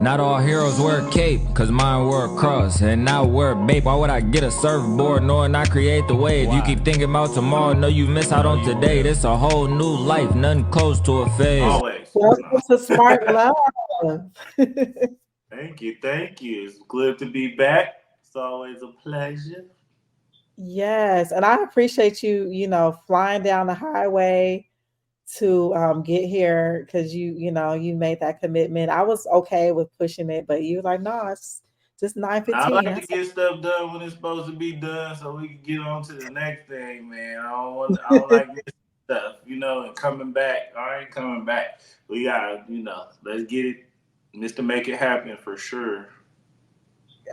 Not all heroes wear a cape, cause mine wore a cross. And now wear a babe. Why would I get a surfboard knowing I create the wave? You keep thinking about tomorrow, know you miss out on today. This a whole new life, nothing close to a phase. Always. Welcome to Smart Love. Thank you. It's good to be back. It's always a pleasure. Yes, and I appreciate you, flying down the highway to get here because you made that commitment. I was okay with pushing it, but you were like, no, it's just I 9:15. like to get stuff done when it's supposed to be done, so we can get on to the next thing, man. I don't like missing stuff, and coming back. I ain't coming back. We gotta, let's get it, Mr. Make It Happen for sure.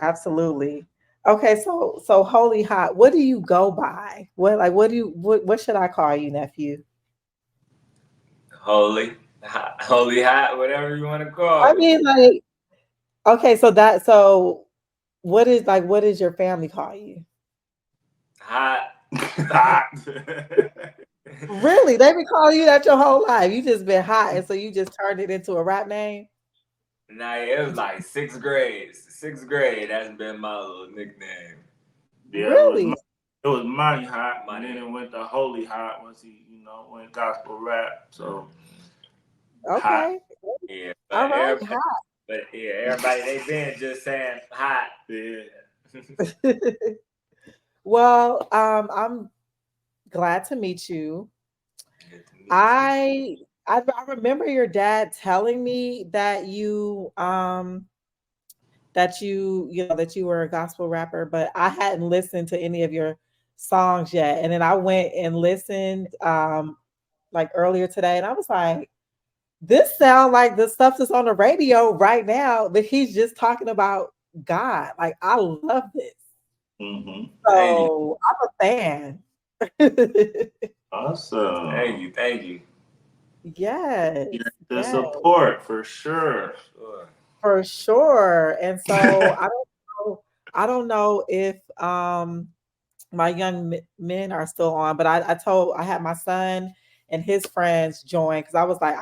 Absolutely. Okay, so HolyHot, what do you go by? What should I call you, nephew? HolyHot, whatever you want to call I it. mean, like, okay, so what is your family call you? Hot. Hot. Really? They been calling you that your whole life. You just been hot, and so you just turned it into a rap name? Nah, it was like sixth grade. Sixth grade, that's been my little nickname. Yeah, Really? it was Money Hot, and then it went to HolyHot once he, went gospel rap. So Okay. hot. Yeah, All right, hot. But yeah, everybody they been just saying hot. Yeah. Well, I'm glad to meet you. Good to meet you. I remember your dad telling me that you were a gospel rapper, but I hadn't listened to any of your songs yet. And then I went and listened like earlier today, and I was like, this sounds like the stuff that's on the radio right now, but he's just talking about God. Like, I love this. Mm-hmm. So I'm a fan. Awesome. Thank you. Yes. The support for sure. For sure. And so I don't know if my young men are still on, but I had my son and his friends join because I was like,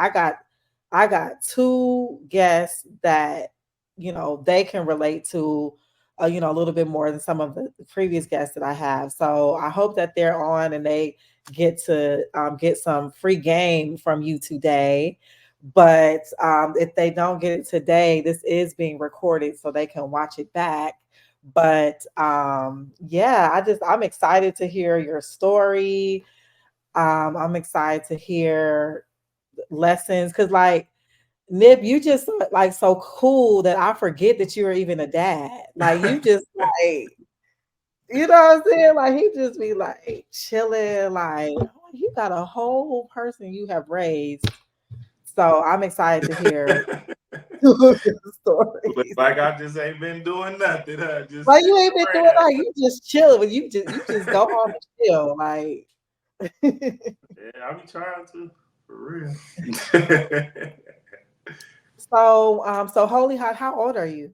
I got two guests that they can relate to a little bit more than some of the previous guests that I have. So I hope that they're on and they get to get some free game from you today. But if they don't get it today, this is being recorded so they can watch it back. But yeah, I'm excited to hear your story. I'm excited to hear lessons because, like, Nib, you just like so cool that I forget that you're even a dad. Like, you just like, you know what I'm saying? Like, he just be like chilling, like, oh, you got a whole person you have raised. So I'm excited to hear the stories. Like I just ain't been doing nothing. Just Like, you ain't been doing that. You just chilling, but you just go home and chill. Like, yeah, I be trying to for real. so HolyHot, how old are you?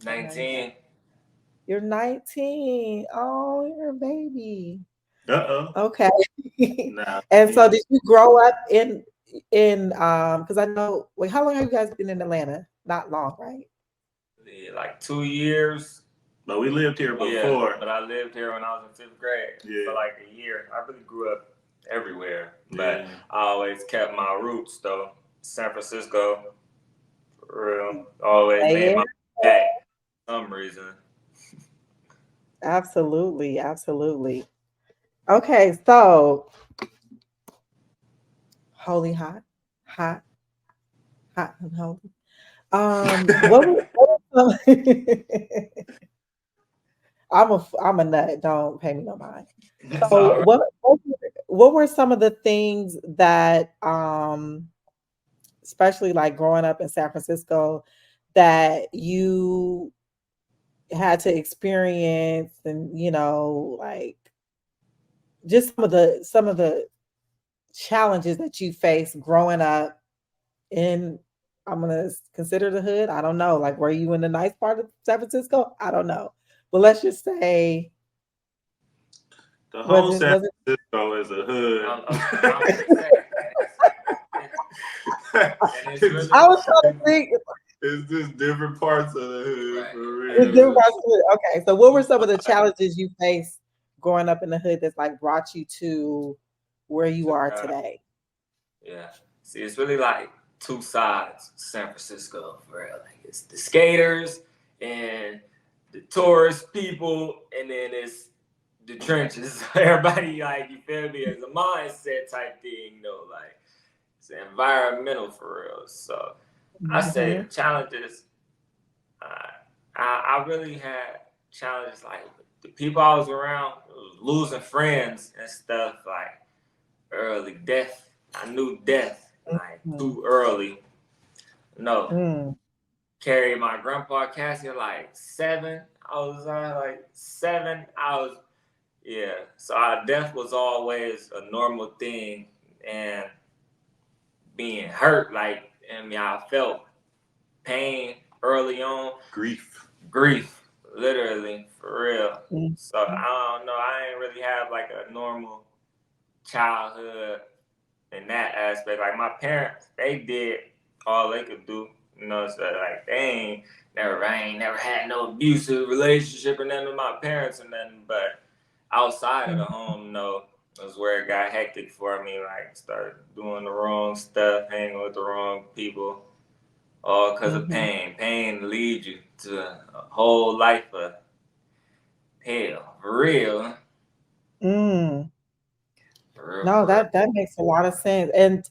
19. You're 19. Oh, you're a baby. Uh-oh. Okay. Nah. And so did you grow up in because I know, wait, how long have you guys been in Atlanta? Not long, right? Yeah, like 2 years. But we lived here before. Yeah, but I lived here when I was in 5th grade. Yeah. For like a year. I really grew up everywhere. But I always kept my roots though. San Francisco. For real. Always made my back for some reason. Absolutely, absolutely. Okay, so HolyHot, hot, hot and holy. What I'm a nut. Don't pay me no mind. So Right. what were some of the things that especially like growing up in San Francisco that you had to experience and like just some of the challenges that you faced growing up in, I'm gonna consider the hood. I don't know. Like, were you in the nice part of San Francisco? I don't know. But let's just say the whole San was it Francisco is a hood. I was trying to think. It's just different parts of the hood, Right. for real. It's different parts of it. Okay, so what were some of the challenges you faced growing up in the hood that's like brought you to where you are today? Yeah. See, it's really like two sides to San Francisco, for real. Like it's the skaters and the tourist people, and then it's the trenches. Everybody, like, you feel me, as a mindset type thing, you know, like it's environmental for real. So I say the challenges, I really had challenges like the people I was around, losing friends and stuff, like early death. I knew death like too early. No, carried my grandpa casket like 7. I was like 7. Yeah. So death was always a normal thing, and being hurt, like, I mean, I felt pain early on. Grief, literally, for real. So I don't know. I ain't really have like a normal childhood in that aspect. Like my parents, they did all they could do. You know, so like I ain't never had no abusive relationship or nothing with my parents or nothing. But outside of the home, no, was where it got hectic for me. Like started doing the wrong stuff, hanging with the wrong people, all because of pain. Pain leads you to a whole life of hell, for real. No, that makes a lot of sense. And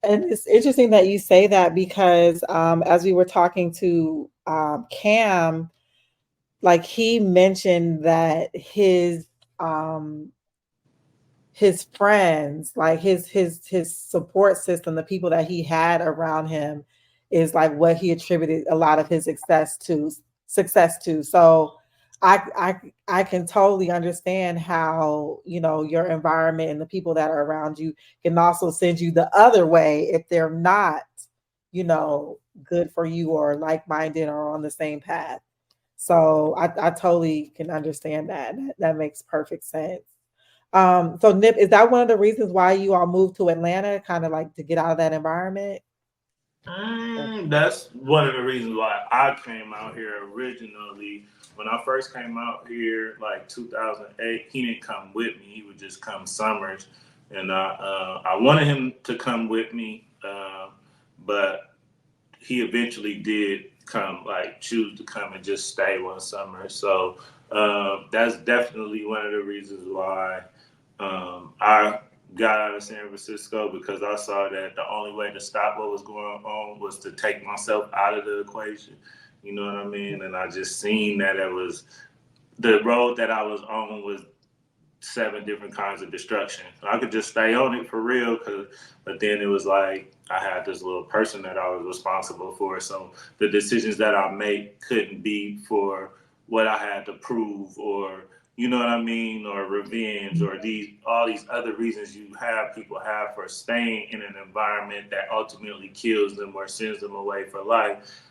it's interesting that you say that because as we were talking to Cam, like he mentioned that his friends, like his support system, the people that he had around him is like what he attributed a lot of his success to. So I can totally understand how, you know, your environment and the people that are around you can also send you the other way if they're not, you know, good for you or like-minded or on the same path. So I totally can understand that. That makes perfect sense. So Nip, is that one of the reasons why you all moved to Atlanta, kind of like to get out of that environment? That's one of the reasons why I came out here originally. When I first came out here, like 2008, he didn't come with me. He would just come summers, and I wanted him to come with me, but he eventually did come, like choose to come and just stay one summer. So that's definitely one of the reasons why I got out of San Francisco, because I saw that the only way to stop what was going on was to take myself out of the equation. You know what I mean? And I just seen that it was the road that I was on was 7 different kinds of destruction. I could just stay on it for real, but then it was like I had this little person that I was responsible for. So the decisions that I make couldn't be for what I had to prove, or you know what I mean, or revenge, or all these other reasons people have for staying in an environment that ultimately kills them or sends them away for life.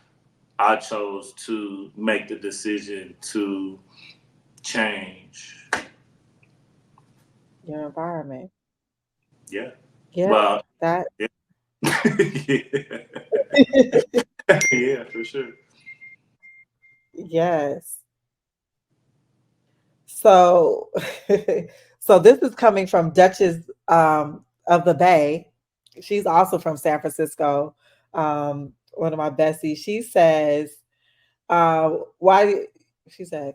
I chose to make the decision to change Your environment. Yeah. Yeah. Well, That. yeah. Yeah, for sure. Yes. So, so this is coming from Duchess of the Bay. She's also from San Francisco. One of my besties. She says, "Why?" She said,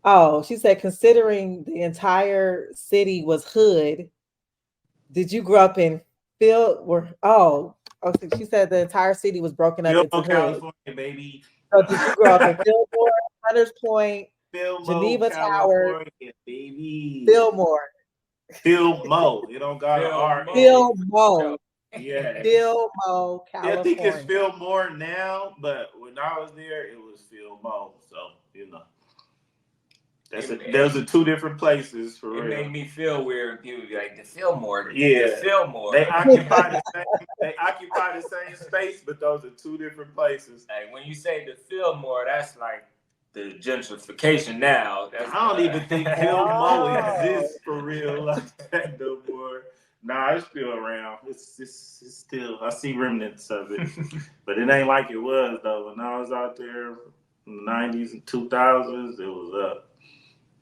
"Oh, she said considering the entire city was hood. Did you grow up in Phil? So she said the entire city was broken up into hood. California, baby. So did you grow up in Fillmore, Hunters Point, Geneva Tower, California, baby. Fillmore, Fillmore. You don't got an R. Fillmore, Yeah. Fillmore, I think it's California. Fillmore now, but when I was there, it was Fillmore. So, you know. Those are 2 different places for real. It made me feel weird when people be like, the Fillmore. Yeah. The Fillmore. They occupy the same space, but those are 2 different places. Like when you say the Fillmore, that's like the gentrification now. I don't even think Fillmore exists for real like that no more. Nah, it's still around. It's still, I see remnants of it, but it ain't like it was though. When I was out there in the 90s and 2000s, it was up.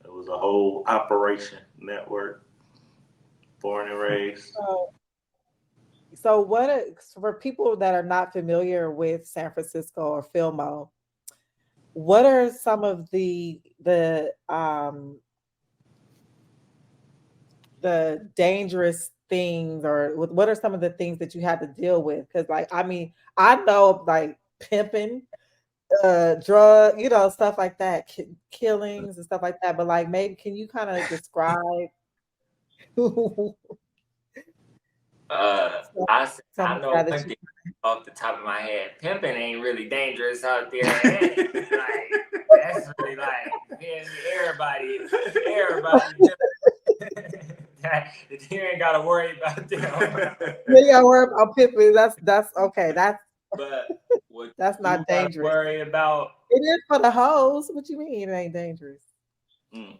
It was a whole operation network, born and raised. So what for people that are not familiar with San Francisco or Filmo, what are some of the dangerous things, or what are some of the things that you had to deal with? Because like, I mean, I know like pimping, drug, stuff like that, killings and stuff like that, but like, maybe can you kind of describe I some of know that one thing off the top of my head. Pimping ain't really dangerous out there. Like, that's really like, man, everybody. You ain't gotta worry about them. You gotta worry about pimping. That's okay. But what that's not dangerous. Worry about it is for the hoes. What you mean it ain't dangerous? Yeah.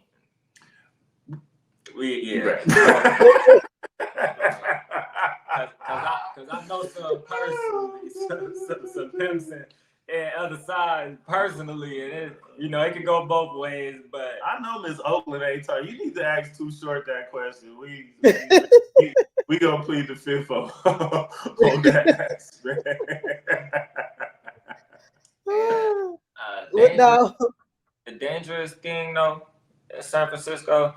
Because I know some personally, some pimps and other sides personally, and it can go both ways. But I know Miss Oakland ain't talking. You need to ask Too Short that question. We gonna plead the fifth on that. The dangerous thing though, in San Francisco,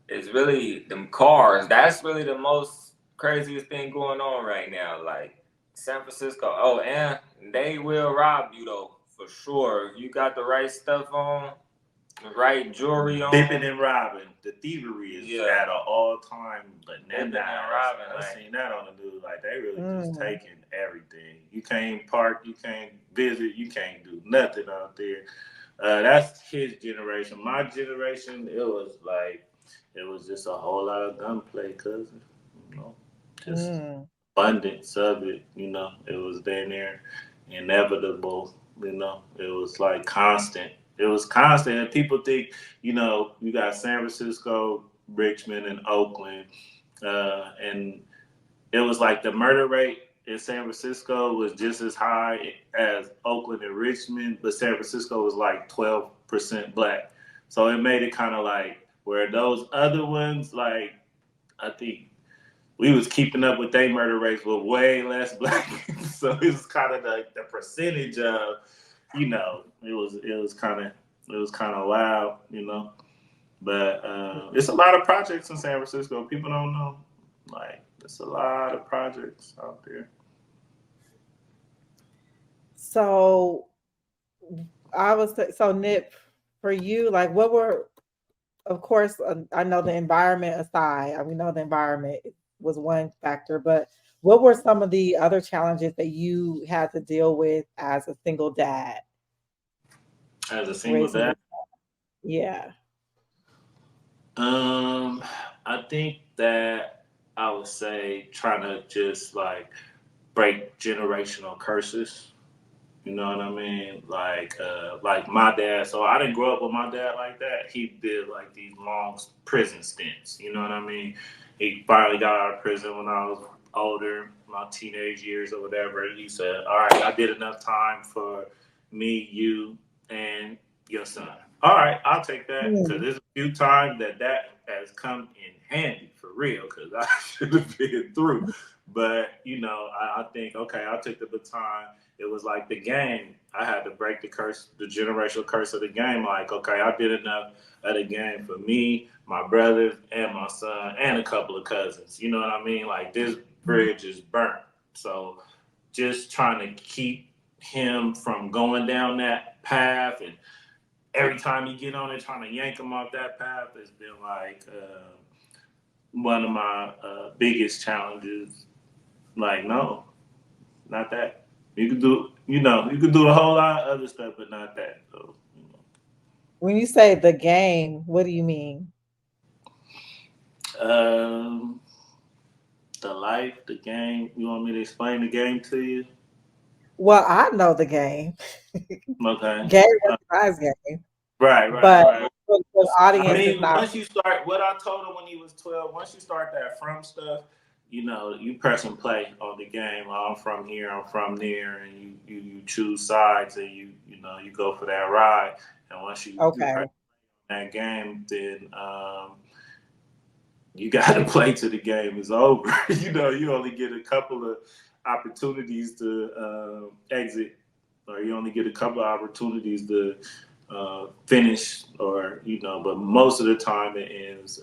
is really them cars. That's really the most craziest thing going on right now. Like San Francisco. Oh, and they will rob you though, for sure. If you got the right stuff on, the right jewelry on. Bipping and robbing. The thievery is at an all-time. Bipping and robbing. I seen that on the news. Like, they really just taking everything. You can't park, you can't visit, you can't do nothing out there. That's his generation. My generation, it was just a whole lot of gunplay, cousin. Just abundance of it. It was there, inevitable. It was like constant. It was constant, and people think, you got San Francisco, Richmond, and Oakland, and it was like the murder rate in San Francisco was just as high as Oakland and Richmond, but San Francisco was like 12% black. So it made it kind of like where those other ones, like, I think we was keeping up with their murder rates with way less black people. So it was kind of the percentage of, it was kind of wild, But it's a lot of projects in San Francisco. People don't know. Like, there's a lot of projects out there. So Nip, for you, like, what were, of course, I know the environment aside, we know the environment was one factor, but what were some of the other challenges that you had to deal with as a single dad? As a single dad? Yeah. I think that I would say trying to just like break generational curses. You know what I mean? Like my dad. So I didn't grow up with my dad like that. He did like these long prison stints. You know what I mean? He finally got out of prison when I was older, my teenage years or whatever. He said, "All right, I did enough time for me, you, and your son. All right, I'll take that, because there's a few times that has come in handy for real, because I should have been through. But I think, okay, I'll take the baton. It was like the game. I had to break the curse, the generational curse of the game. Like, okay, I did enough of the game for me, my brother, and my son, and a couple of cousins. You know what I mean? Like, this bridge is burnt. So just trying to keep him from going down that path, and every time you get on it, trying to yank him off that path has been like one of my biggest challenges. Like, no, not that. You can do, you can do a whole lot of other stuff, but not that. So, When you say the game, what do you mean? The life, the game. You want me to explain the game to you? Well, I know the game. Okay. Game is game. Right. But the audience I is mean, not. once you start, what I told him when he was 12, once you start that from stuff, you know, you press and play on the game. Oh, I'm from here, I'm from there, and you choose sides, and you know you go for that ride. And once you Okay. press that game, then you got to play till the game is over. You know, you only get a couple of opportunities to exit, or you only get a couple of opportunities to finish, or you know. But most of the time, it ends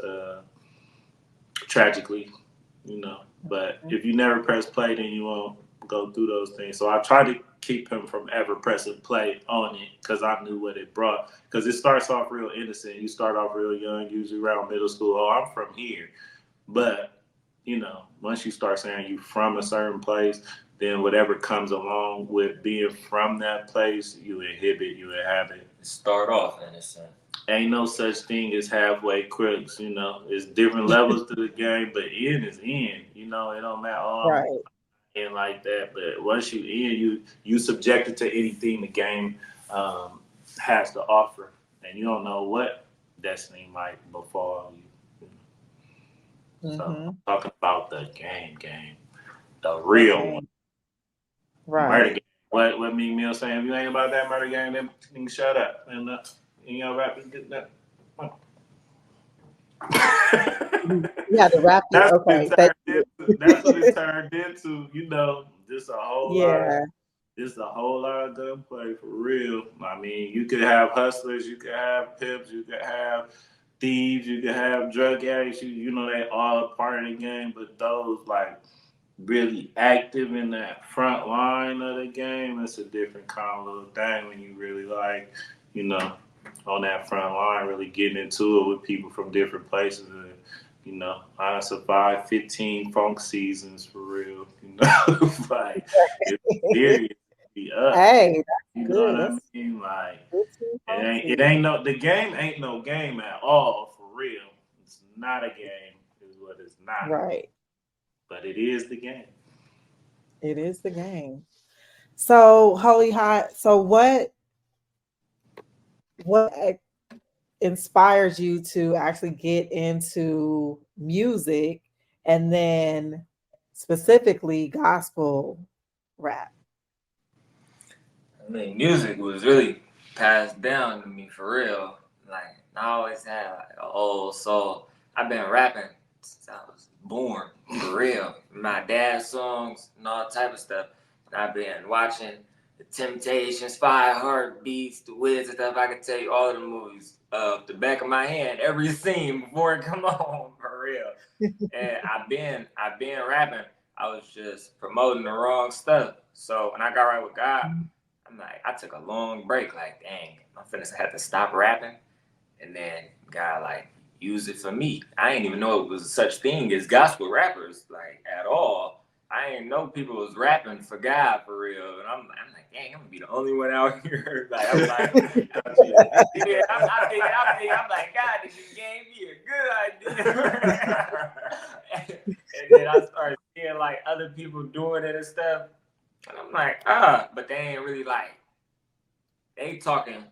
tragically, you know. But if you never press play, then you won't go through those things. So I try to keep him from ever pressing play on it because I knew what it brought. Because it starts off real innocent. You start off real young, usually around middle school. Oh, I'm from here. But, you know, once you start saying you from a certain place, then whatever comes along with being from that place, you inhibit, you inhabit. Start off innocent. Ain't no such thing as halfway crooks, you know. It's different levels to the game, but in is in. You know, it don't matter. Right. In like that, but once you in, you subjected to anything the game has to offer, and you don't know what destiny might befall you. So I'm talking about the game, the real one, right? Murder game. What me Mill saying? If you ain't about that murder game, then you can shut up and you know rap and get that. Yeah, the rap. That's Okay, that's what it turned into. You know, just a whole lot. Yeah. Just a whole lot of gunplay for real. I mean, you could have hustlers, you could have pimps, you could have thieves, you could have drug addicts. You know, they all a part of the game. But those like really active in that front line of the game, it's a different kind of little thing when you really like, you know, on that front line, really getting into it with people from different places. And, you know, I survived 15 funk seasons for real. You know, like it's serious. Be up. Hey, that's you know good. what That's I mean? Like it it ain't no the game ain't no game at all for real. It's not a game, is what it's not. right. But it is the game. It is the game. So HolyHot. So what inspires you to actually get into music, and then specifically gospel rap? I mean, music was really passed down to me for real. Like, I always had like an old soul. I've been rapping since I was born, for real. My dad's songs and all type of stuff. And I've been watching The Temptations, Five Heartbeats, The Wiz and stuff. I can tell you all of the movies off the back of my hand, every scene before it come on, for real. And I've been rapping. I was just promoting the wrong stuff. So when I got right with God, I'm like, I took a long break. Like, dang, I'm finna have to stop rapping. And then God, like, use it for me. I didn't even know it was such thing as gospel rappers, like, at all. I didn't know people was rapping for God for real. And I'm like, dang, I'm gonna be the only one out here. Like, I'm like, yeah, I'm like, God, this gave me a good idea. And then I started seeing like other people doing it and stuff. And I'm like, but they ain't really like, they talking,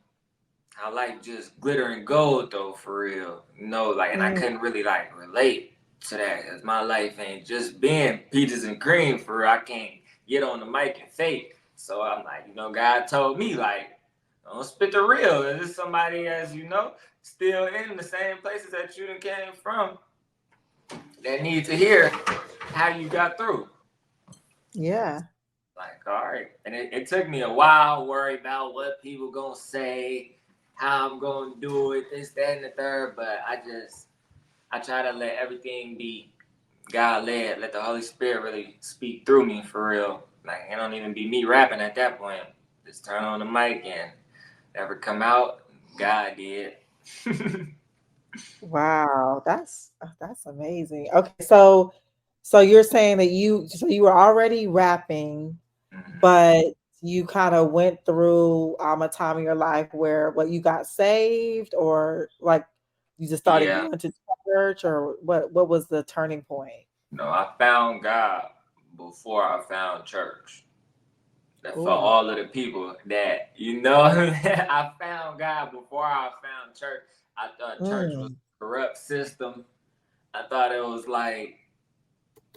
I like just glitter and gold though, for real. You know, like, and I couldn't really like relate to that because my life ain't just been peaches and cream for real. I can't get on the mic and fake. So I'm like, you know, God told me like, don't spit the real. There's somebody, as you know, still in the same places that you done came from that need to hear how you got through. Yeah. Like, all right. And it took me a while worry about what people gonna say, how I'm gonna do it, this, that, and the third. But I try to let everything be God led. Let the Holy Spirit really speak through me for real. Like, it don't even be me rapping at that point. Just turn on the mic and ever come out, God did. Wow, that's amazing. Okay, so you're saying that you were already rapping, but you kind of went through a time in your life where you got saved, or like you just started going to church, or what was the turning point? No, I found God before I found church. For all of the people that, you know, I found God before I found church. I thought church was a corrupt system. I thought it was like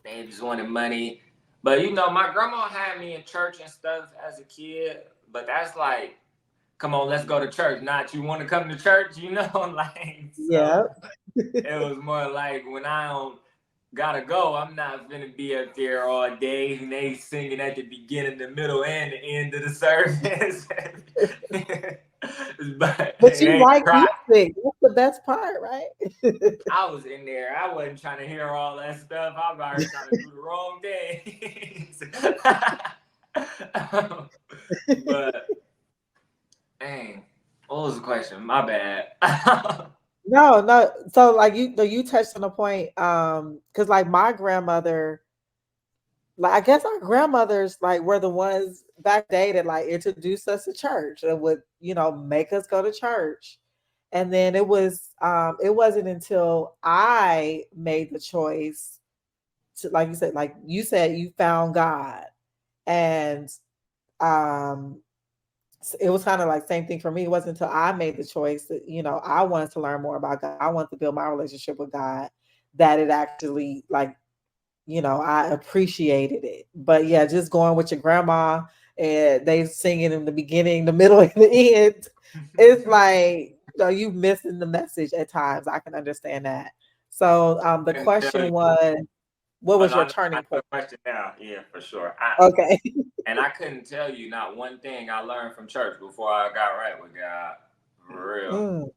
they just wanted money. But you know, my grandma had me in church and stuff as a kid. But that's like, come on, let's go to church. Not you want to come to church, you know? Like, so Yeah. it was more like when I don't gotta go, I'm not gonna be up there all day and they singing at the beginning, the middle, and the end of the service. But you like cry. music. That's the best part, right? I was in there. I wasn't trying to hear all that stuff. I was already trying to do the wrong things. But, dang, what was the question? My bad. No. So like you touched on a point, because like my grandmother, like I guess our grandmothers like were the ones back day that like introduced us to church and would, you know, make us go to church. And then it wasn't until I made the choice to, like you said you found God. And it was kind of like same thing for me. It wasn't until I made the choice that, you know, I wanted to learn more about God. I wanted to build my relationship with God, that it actually like, you know, I appreciated it. But yeah, just going with your grandma and they singing in the beginning, the middle, and the end, it's like, you know, you missing the message at times. I can understand that. So the question was, what was your turning point? Question now, yeah, for sure. Okay. And I couldn't tell you not one thing I learned from church before I got right with God. For real.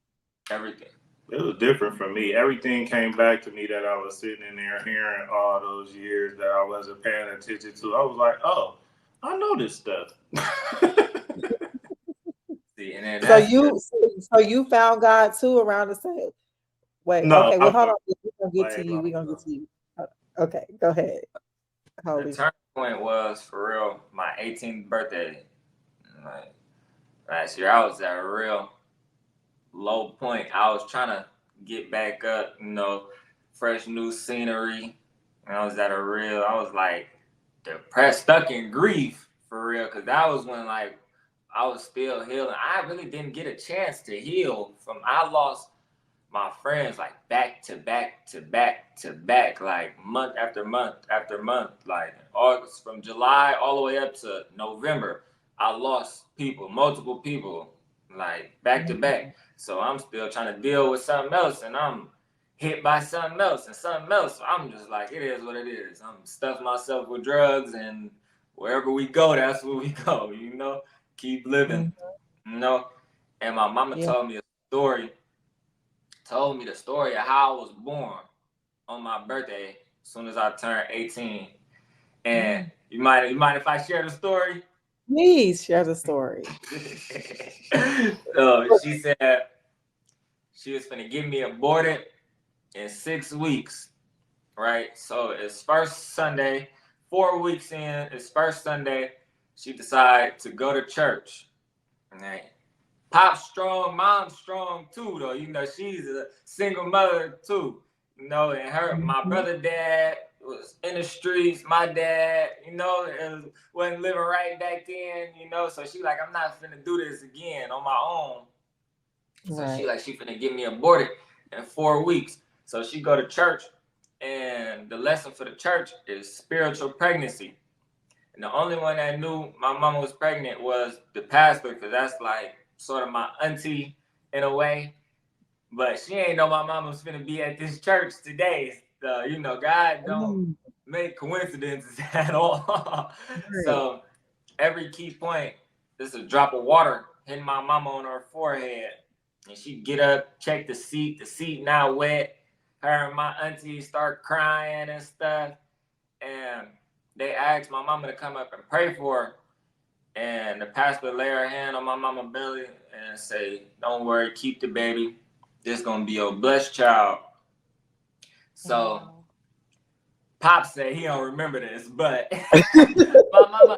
Everything. It was different for me. Everything came back to me that I was sitting in there hearing all those years that I wasn't paying attention to. I was like, oh, I know this stuff. See, and then so you found God too around the same. Wait, No, okay. Well, hold on. We're gonna get to you. We're gonna get to you. Okay, go ahead. The turning point was for real my 18th birthday. Like last year, I was at a real low point. I was trying to get back up, you know, fresh new scenery. And I was like depressed, stuck in grief for real, because that was when like I was still healing. I really didn't get a chance to heal I lost my friends like back to back to back to back, like month after month after month, like August from July all the way up to November. I lost multiple people, like back to back. So I'm still trying to deal with something else, and I'm hit by something else and something else. So I'm just like, it is what it is. I'm stuffing myself with drugs, and wherever we go, that's where we go. You know, keep living. You know, and my mama told me the story of how I was born on my birthday as soon as I turned 18. And you mind if I share the story? Please share the story. So she said she was gonna get me aborted in 6 weeks, right? So it's first Sunday, 4 weeks in, it's first Sunday, she decided to go to church. Right? Pop strong, mom strong too, though. You know, she's a single mother too. You know, and my brother dad was in the streets. My dad, you know, wasn't living right back then. You know, so she like, I'm not finna do this again on my own. So she finna get me aborted in 4 weeks. So she go to church, and the lesson for the church is spiritual pregnancy. And the only one that knew my mama was pregnant was the pastor, because that's like sort of my auntie in a way. But she ain't know my mama was finna be at this church today. So, you know, God don't make coincidences at all. So every key point is a drop of water hitting my mama on her forehead. And she get up, check the seat not wet. Her and my auntie start crying and stuff. And they asked my mama to come up and pray for her. And the pastor lay her hand on my mama's belly and say, don't worry, keep the baby. This gonna be your blessed child. So Pop said he don't remember this, but my mama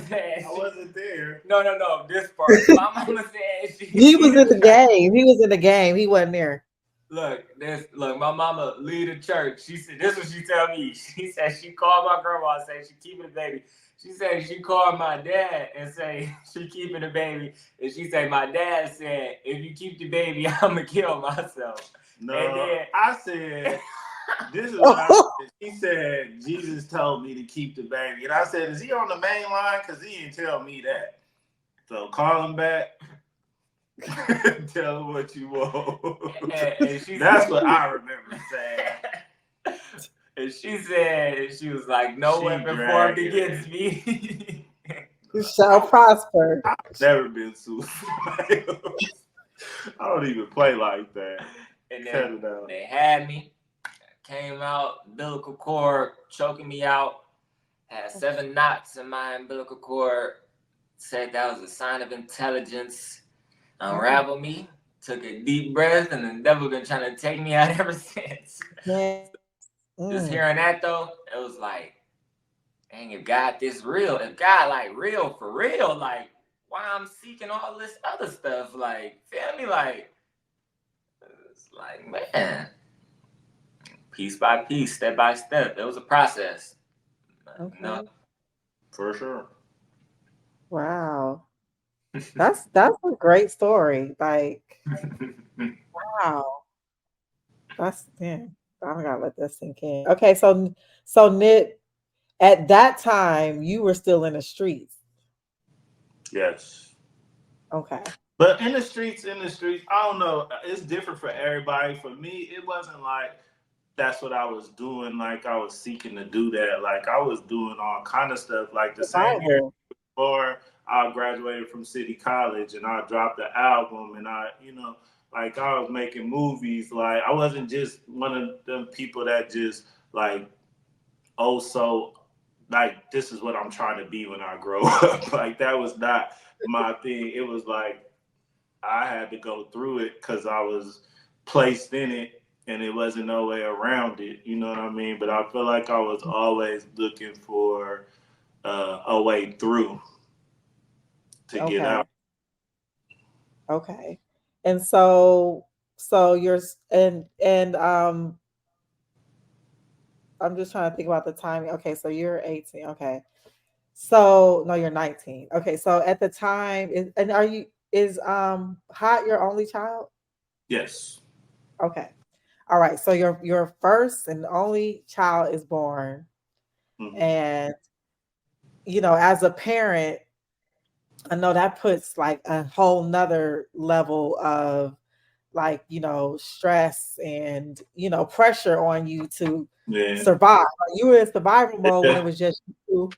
said I wasn't there. No, this part. My mama said he was in the game. He was in the game. He wasn't there. Look, my mama lead a church. She said, this is what she tell me. She said she called my grandma and said she keeping the baby. She said she called my dad and say she keeping the baby, and she said my dad said if you keep the baby, I'ma kill myself. No, and then I said this is what I said. She said Jesus told me to keep the baby, and I said, is he on the main line? Because he didn't tell me that. So call him back. Tell him what you want. and That's what I remember saying. And she said she was like, "No weapon formed against me." You shall prosper. I've never been suicidal. I don't even play like that. And then they had me. Came out, umbilical cord choking me out. Had 7 knots in my umbilical cord. Said that was a sign of intelligence. Unraveled me. Took a deep breath, and the devil been trying to take me out ever since. Just hearing that though, it was like, dang, if God this real, if God like real for real, like why I'm seeking all this other stuff, like feel me, like it's like man, piece by piece, step by step. It was a process. Okay. No. For sure. Wow. That's a great story. Like, wow. That's I gotta let this sink in. Okay, so Nip, at that time you were still in the streets. Yes. Okay. But in the streets, I don't know. It's different for everybody. For me, it wasn't like that's what I was doing. Like I was seeking to do that. Like I was doing all kind of stuff. Like the same year before I graduated from City College and I dropped the album and like I was making movies. Like I wasn't just one of them people that just like, oh, so like this is what I'm trying to be when I grow up. Like that was not my thing. It was like I had to go through it because I was placed in it and it wasn't no way around it. You know what I mean? But I feel like I was always looking for a way through to get out. Okay. And so you're and I'm just trying to think about the timing. Okay, so you're 18. Okay. So no, you're 19. Okay, so at the time is Hot your only child? Yes. Okay. All right. So your first and only child is born. Mm-hmm. And as a parent, I know that puts like a whole nother level of like, stress and, pressure on you to survive. You were in survival mode when it was just you,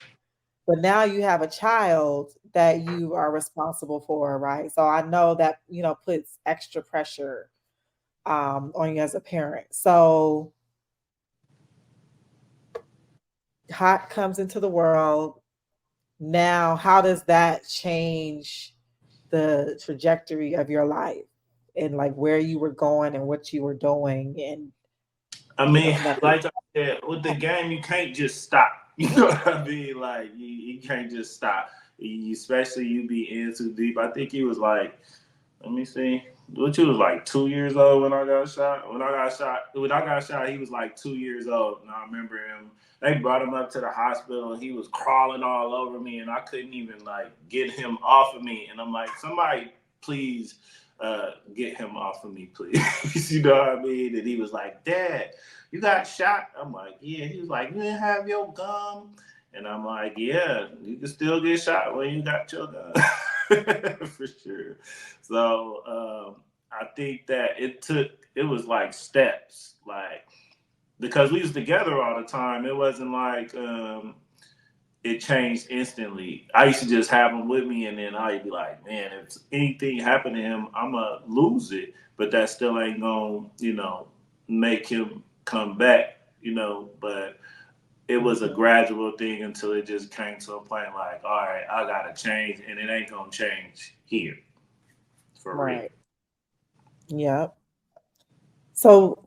but now you have a child that you are responsible for, right? So I know that, puts extra pressure on you as a parent. So Hot comes into the world. Now, how does that change the trajectory of your life and like where you were going and what you were doing? And I mean, like I said, with the game, you can't just stop. You know what I mean? Like you can't just stop. Especially you be in too deep. I think he was like, let me see. Which he was like 2 years old when I got shot. When I got shot, he was like 2 years old. And I remember him. They brought him up to the hospital and he was crawling all over me and I couldn't even like get him off of me. And I'm like, somebody please get him off of me, please. You know what I mean? And he was like, Dad, you got shot? I'm like, yeah. He was like, you didn't have your gun? And I'm like, yeah, you can still get shot when you got your gun. For sure. So I think that it was like steps, like because we was together all the time. It wasn't like it changed instantly. I used to just have him with me, and then I'd be like, man, if anything happened to him, I'ma lose it. But that still ain't gonna, make him come back, But it was a gradual thing until it just came to a point like, all right, I gotta change, and it ain't gonna change here. For real. Yep. So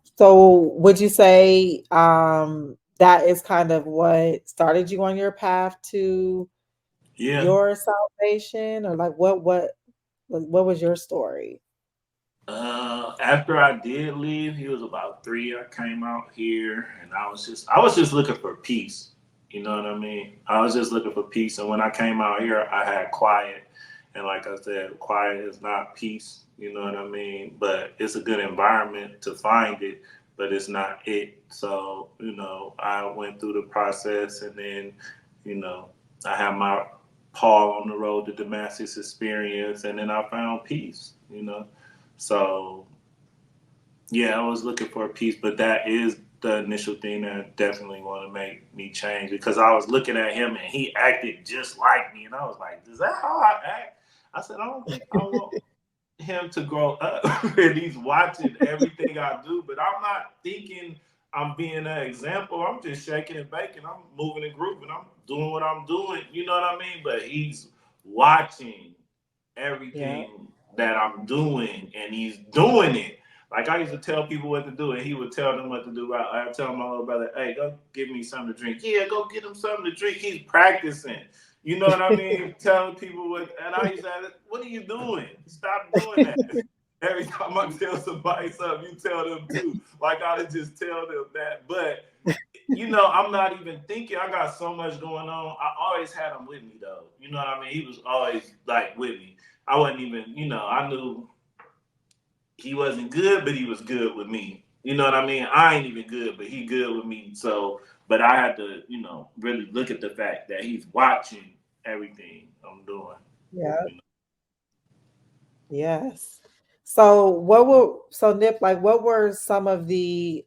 would you say that is kind of what started you on your path to your salvation, or like what was your story? After I did leave, he was about 3. I came out here, and I was just looking for peace. You know what I mean? I was just looking for peace, and when I came out here, I had quiet. And like I said, quiet is not peace. You know what I mean? But it's a good environment to find it, but it's not it. So I went through the process, and then I had my Paul on the road to Damascus experience, and then I found peace. So yeah, I was looking for a peace, but that is the initial thing that definitely want to make me change, because I was looking at him and he acted just like me, and I was like, "Is that how I act?" I said, "I don't think I want him to grow up and he's watching everything I do, but I'm not thinking I'm being an example. I'm just shaking and baking. I'm moving and grooving. I'm doing what I'm doing. You know what I mean? But he's watching Yeah. everything that I'm doing, and he's doing it. Like I used to tell people what to do, and he would tell them what to do. I tell my little brother, "Hey, go give me something to drink." Yeah, go get him something to drink. He's practicing. You know what I mean? Telling people what, and I used to ask, "What are you doing? Stop doing that." Every time I tell somebody something, you tell them too. Like I would just tell them that. But I'm not even thinking. I got so much going on. I always had him with me though. You know what I mean? He was always like with me. I wasn't even, I knew he wasn't good, but he was good with me. You know what I mean? I ain't even good, but he good with me. So, but I had to, really look at the fact that he's watching everything I'm doing. Yeah. You know? Yes. So Nip, like what were some of the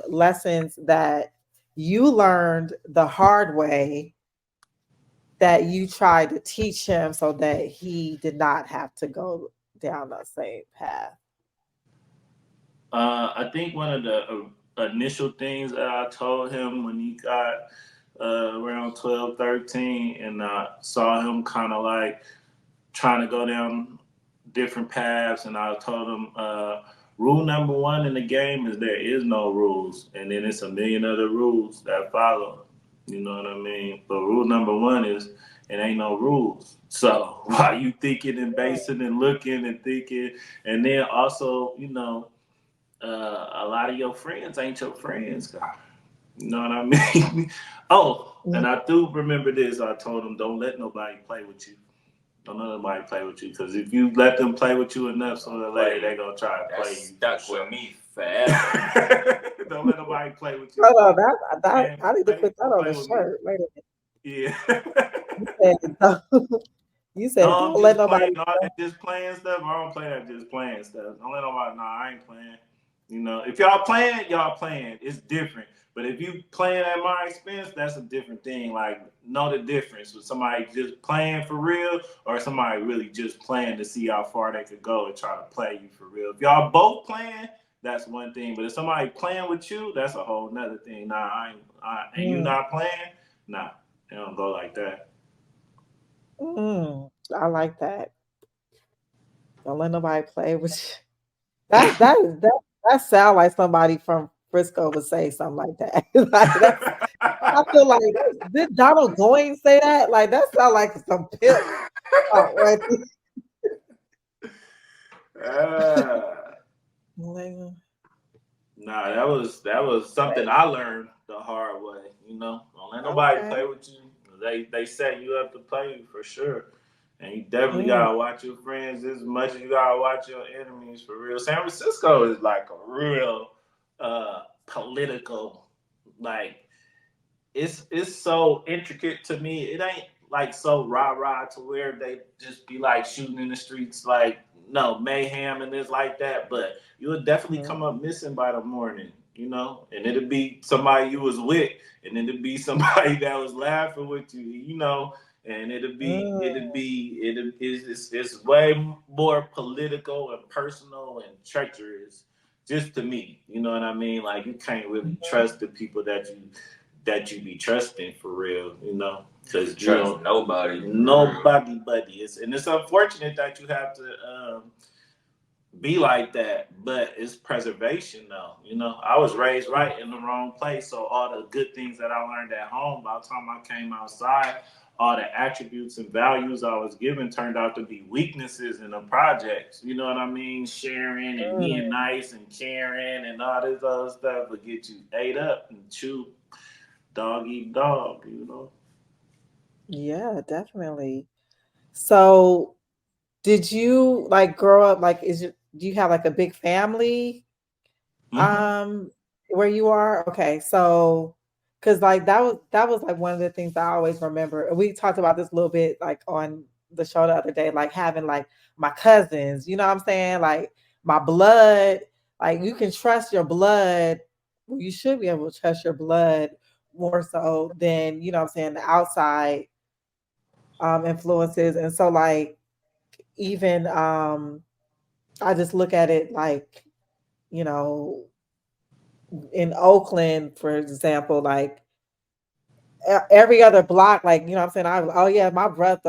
lessons that you learned the hard way that you tried to teach him so that he did not have to go down the same path? I think one of the initial things that I told him when he got around 12, 13, and I saw him kind of like trying to go down different paths, and I told him rule number one in the game is there is no rules, and then it's a million other rules that follow. You know what I mean? But rule number one is it ain't no rules. So while you thinking and basing and looking and thinking, and then also, a lot of your friends ain't your friends, God. You know what I mean? Oh, and I do remember this. I told him, don't let nobody play with you. Don't let nobody play with you, because if you let them play with you enough, sooner or later they're gonna try to play you. Stuck with me forever. Don't let nobody play with you. Hold on, that And I need to put that on play a with me. shirt. Wait a Yeah. minute. You said No, I'm don't let just playing. nobody. All that just playing stuff. I don't play that just playing stuff. Don't let nobody. No, I ain't playing. If y'all playing, y'all playing. It's different. But if you playing at my expense, that's a different thing. Like, know the difference with somebody just playing for real or somebody really just playing to see how far they could go and try to play you for real. If y'all both playing, that's one thing. But if somebody playing with you, that's a whole nother thing. Nah, and you not playing, nah, it don't go like that. I like that. Don't let nobody play with you. That sound like somebody from Frisco would say something like that. Like that's I feel like did Donald Going say that? Like that sound like some pimp. Right? Like, Nah, that was something I learned the hard way. Don't let nobody okay. play with you. They set you up to play you for sure, and you definitely Mm, gotta watch your friends as much as you gotta watch your enemies for real. San Francisco is like a real political, like it's so intricate to me. It ain't like so rah rah to where they just be like shooting in the streets, like no mayhem and this like that. But you would definitely mhm, come up missing by the morning, and it'd be somebody you was with, and it'd be somebody that was laughing with you, and it's way more political and personal and treacherous just to me. You know what I mean? Like you can't really mhm, trust the people that you be trusting for real, because Trust nobody. nobody buddy. It's unfortunate that you have to be like that, but it's preservation though. I was raised right in the wrong place, so all the good things that I learned at home, by the time I came outside, all the attributes and values I was given turned out to be weaknesses in the projects. You know what I mean? Sharing and being nice and caring and all this other stuff will get you ate up and chewed. dog eat dog, Yeah, definitely. So did you like grow up like do you have like a big family Mm-hmm. where you are? Okay, so because like that was like one of the things I always remember. And we talked about this a little bit like on the show the other day, like having like my cousins, you know what I'm saying? Like my blood, like you can trust your blood. Well, you should be able to trust your blood more so than, you know what I'm saying, the outside influences. And so like even I just look at it like, you know, in Oakland, for example, like every other block, like you know what I'm saying, oh yeah, my brother,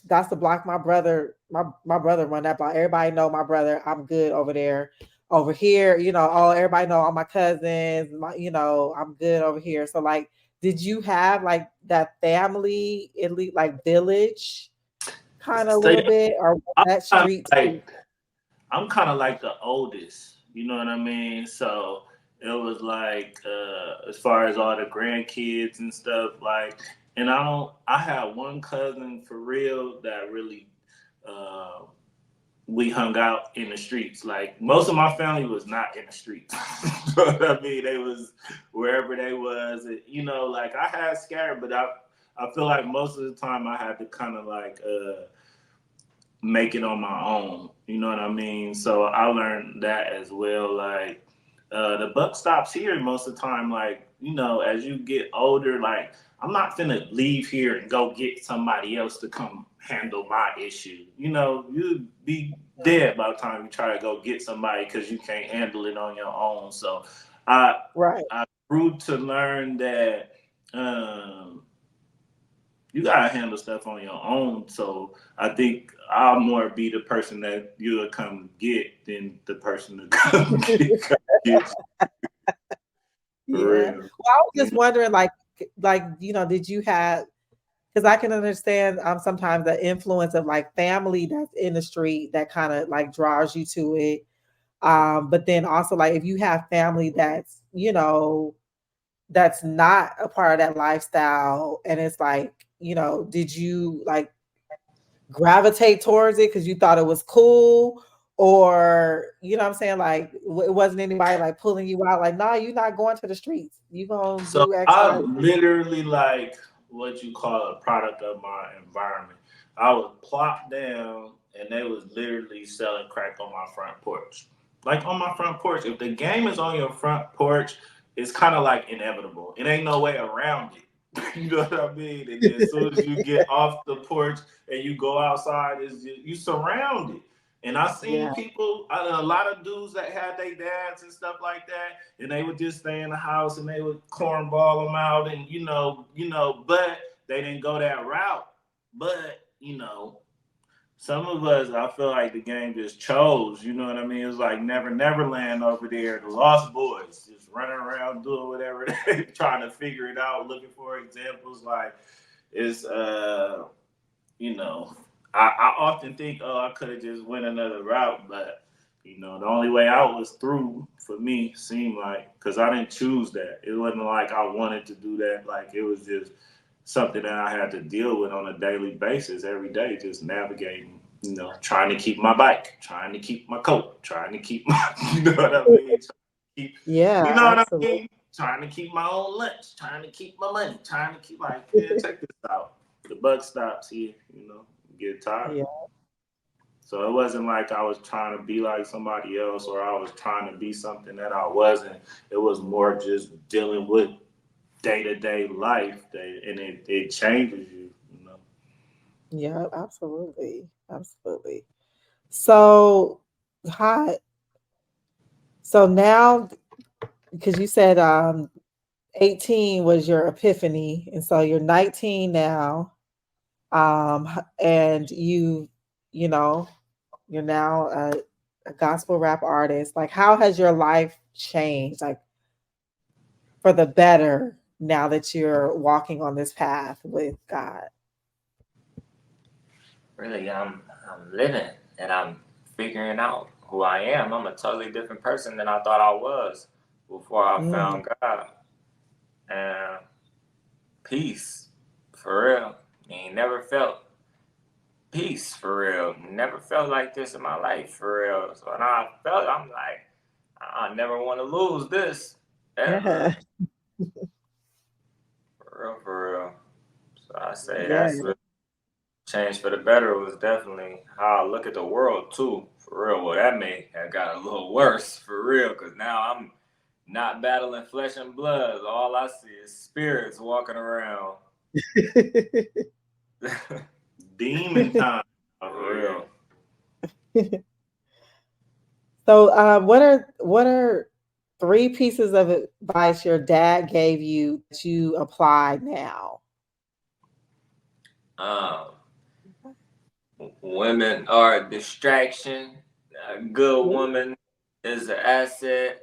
that's the block my brother run that block. Everybody know my brother, I'm good over there. Over here, you know, oh everybody know all my cousins, you know, I'm good over here. So like, did you have like that family elite like village kind of a So yeah, little bit, or was I'm that kind of street too? like I'm kind of like the oldest, you know what I mean? So it was like as far as all the grandkids and stuff, like, and I had one cousin for real that really uh, we hung out in the streets. Like most of my family was not in the streets. You know what I mean? They was wherever they was. Like I had scattered, but I feel like most of the time I had to kind of like make it on my own. You know what I mean? So I learned that as well. Like the buck stops here most of the time. Like as you get older, like I'm not finna leave here and go get somebody else to come handle my issue. You'd be dead by the time you try to go get somebody because you can't handle it on your own. So I Right. I grew to learn that. You gotta handle stuff on your own. So I think I'll more be the person that you'll come get than the person to come get for Yeah. real. Well, I was You just know? wondering, like you know, did you have? Because I can understand sometimes the influence of like family that's in the street that kind of like draws you to it. But then also like if you have family that's that's not a part of that lifestyle, and it's like did you like gravitate towards it because you thought it was cool? Or you know what I'm saying, like it wasn't anybody like pulling you out like, nah, you're not going to the streets, you gonna So do X, Y, I'm literally like what you call a product of my environment. I was plopped down and they was literally selling crack on my front porch. Like on my front porch. If the game is on your front porch, it's kind of like inevitable. It ain't no way around it. You know what I mean? And then as soon as you get off the porch and you go outside, you surrounded. And I seen yeah. people, a lot of dudes that had their dads and stuff like that, and they would just stay in the house and they would cornball them out, and but they didn't go that route. But some of us, I feel like the game just chose. You know what I mean? It's like Never Land over there, the Lost Boys, just running around doing whatever they trying to figure it out, looking for examples. Like it's you know, I often think, oh, I could have just went another route, but the only way out was through for me. Seemed like because I didn't choose that. It wasn't like I wanted to do that. Like it was just something that I had to deal with on a daily basis, every day, just navigating. Trying to keep my bike, trying to keep my coat, trying to keep my, you know what I mean? Keep, Yeah, you know what I absolutely. mean? Trying to keep my own lunch, trying to keep my money, trying to keep like, yeah, check this out. The buck stops here, get tired. Yeah. So it wasn't like I was trying to be like somebody else or I was trying to be something that I wasn't. It was more just dealing with day to day life, and it changes you. Yeah, absolutely. Absolutely. So hot. So now, because you said 18 was your epiphany, and so you're 19 now. And you know, you're now a gospel rap artist. Like, how has your life changed, like for the better, now that you're walking on this path with God? Really, I'm living and I'm figuring out who I am. I'm a totally different person than I thought I was before I Mm, found God. And peace, for real. Ain't never felt peace, for real. Never felt like this in my life, for real. So when I felt, I'm like, I never want to lose this ever. Yeah. For real. So I say Yeah. that's really change for the better was definitely how I look at the world too, for real. Well, that may have got a little worse, for real, because now I'm not battling flesh and blood. All I see is spirits walking around. Demon time. For real. So, what are 3 pieces of advice your dad gave you that you apply now? Women are a distraction. A good woman is an asset.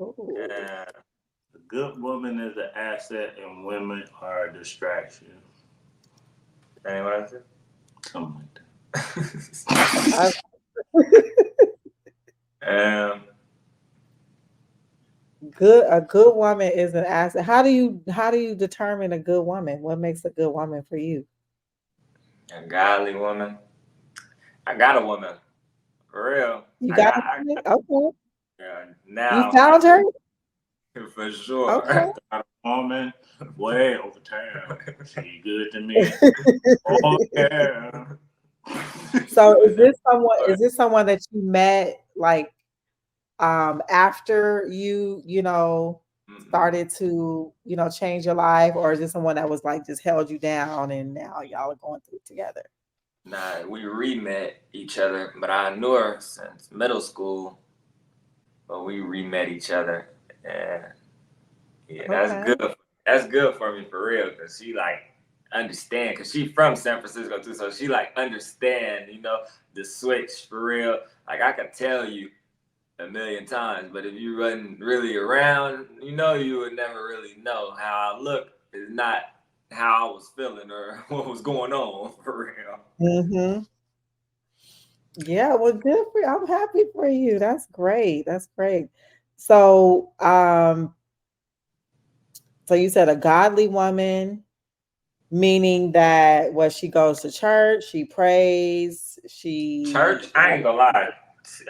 Ooh. And A good woman is an asset, and women are a distraction. that ain't what I said. Something like that. A good woman is an asset. How do you determine a good woman? What makes a good woman for you? A godly woman. I got a woman. For real. You got a woman? Okay. Yeah, You now found her? for sure. Okay. Got a woman way over town. She good to me. Oh yeah. So is this someone that you met like after you know started to change your life, or is this someone that was like just held you down and now y'all are going through it together? Nah, we re-met each other, but I knew her since middle school. But we re-met each other, and yeah, that's Okay. good. That's good for me for real, cause she like understand, cause she from San Francisco too, so she like understand, the switch for real. Like I could tell you a million times, but if you wasn't really around, you would never really know how I look is not how I was feeling or what was going on for real. Mm-hmm. Yeah, well, good for you. I'm happy for you. That's great. That's great. So, so you said a godly woman, meaning that what she goes to church, she prays, Church, she I ain't gonna lie.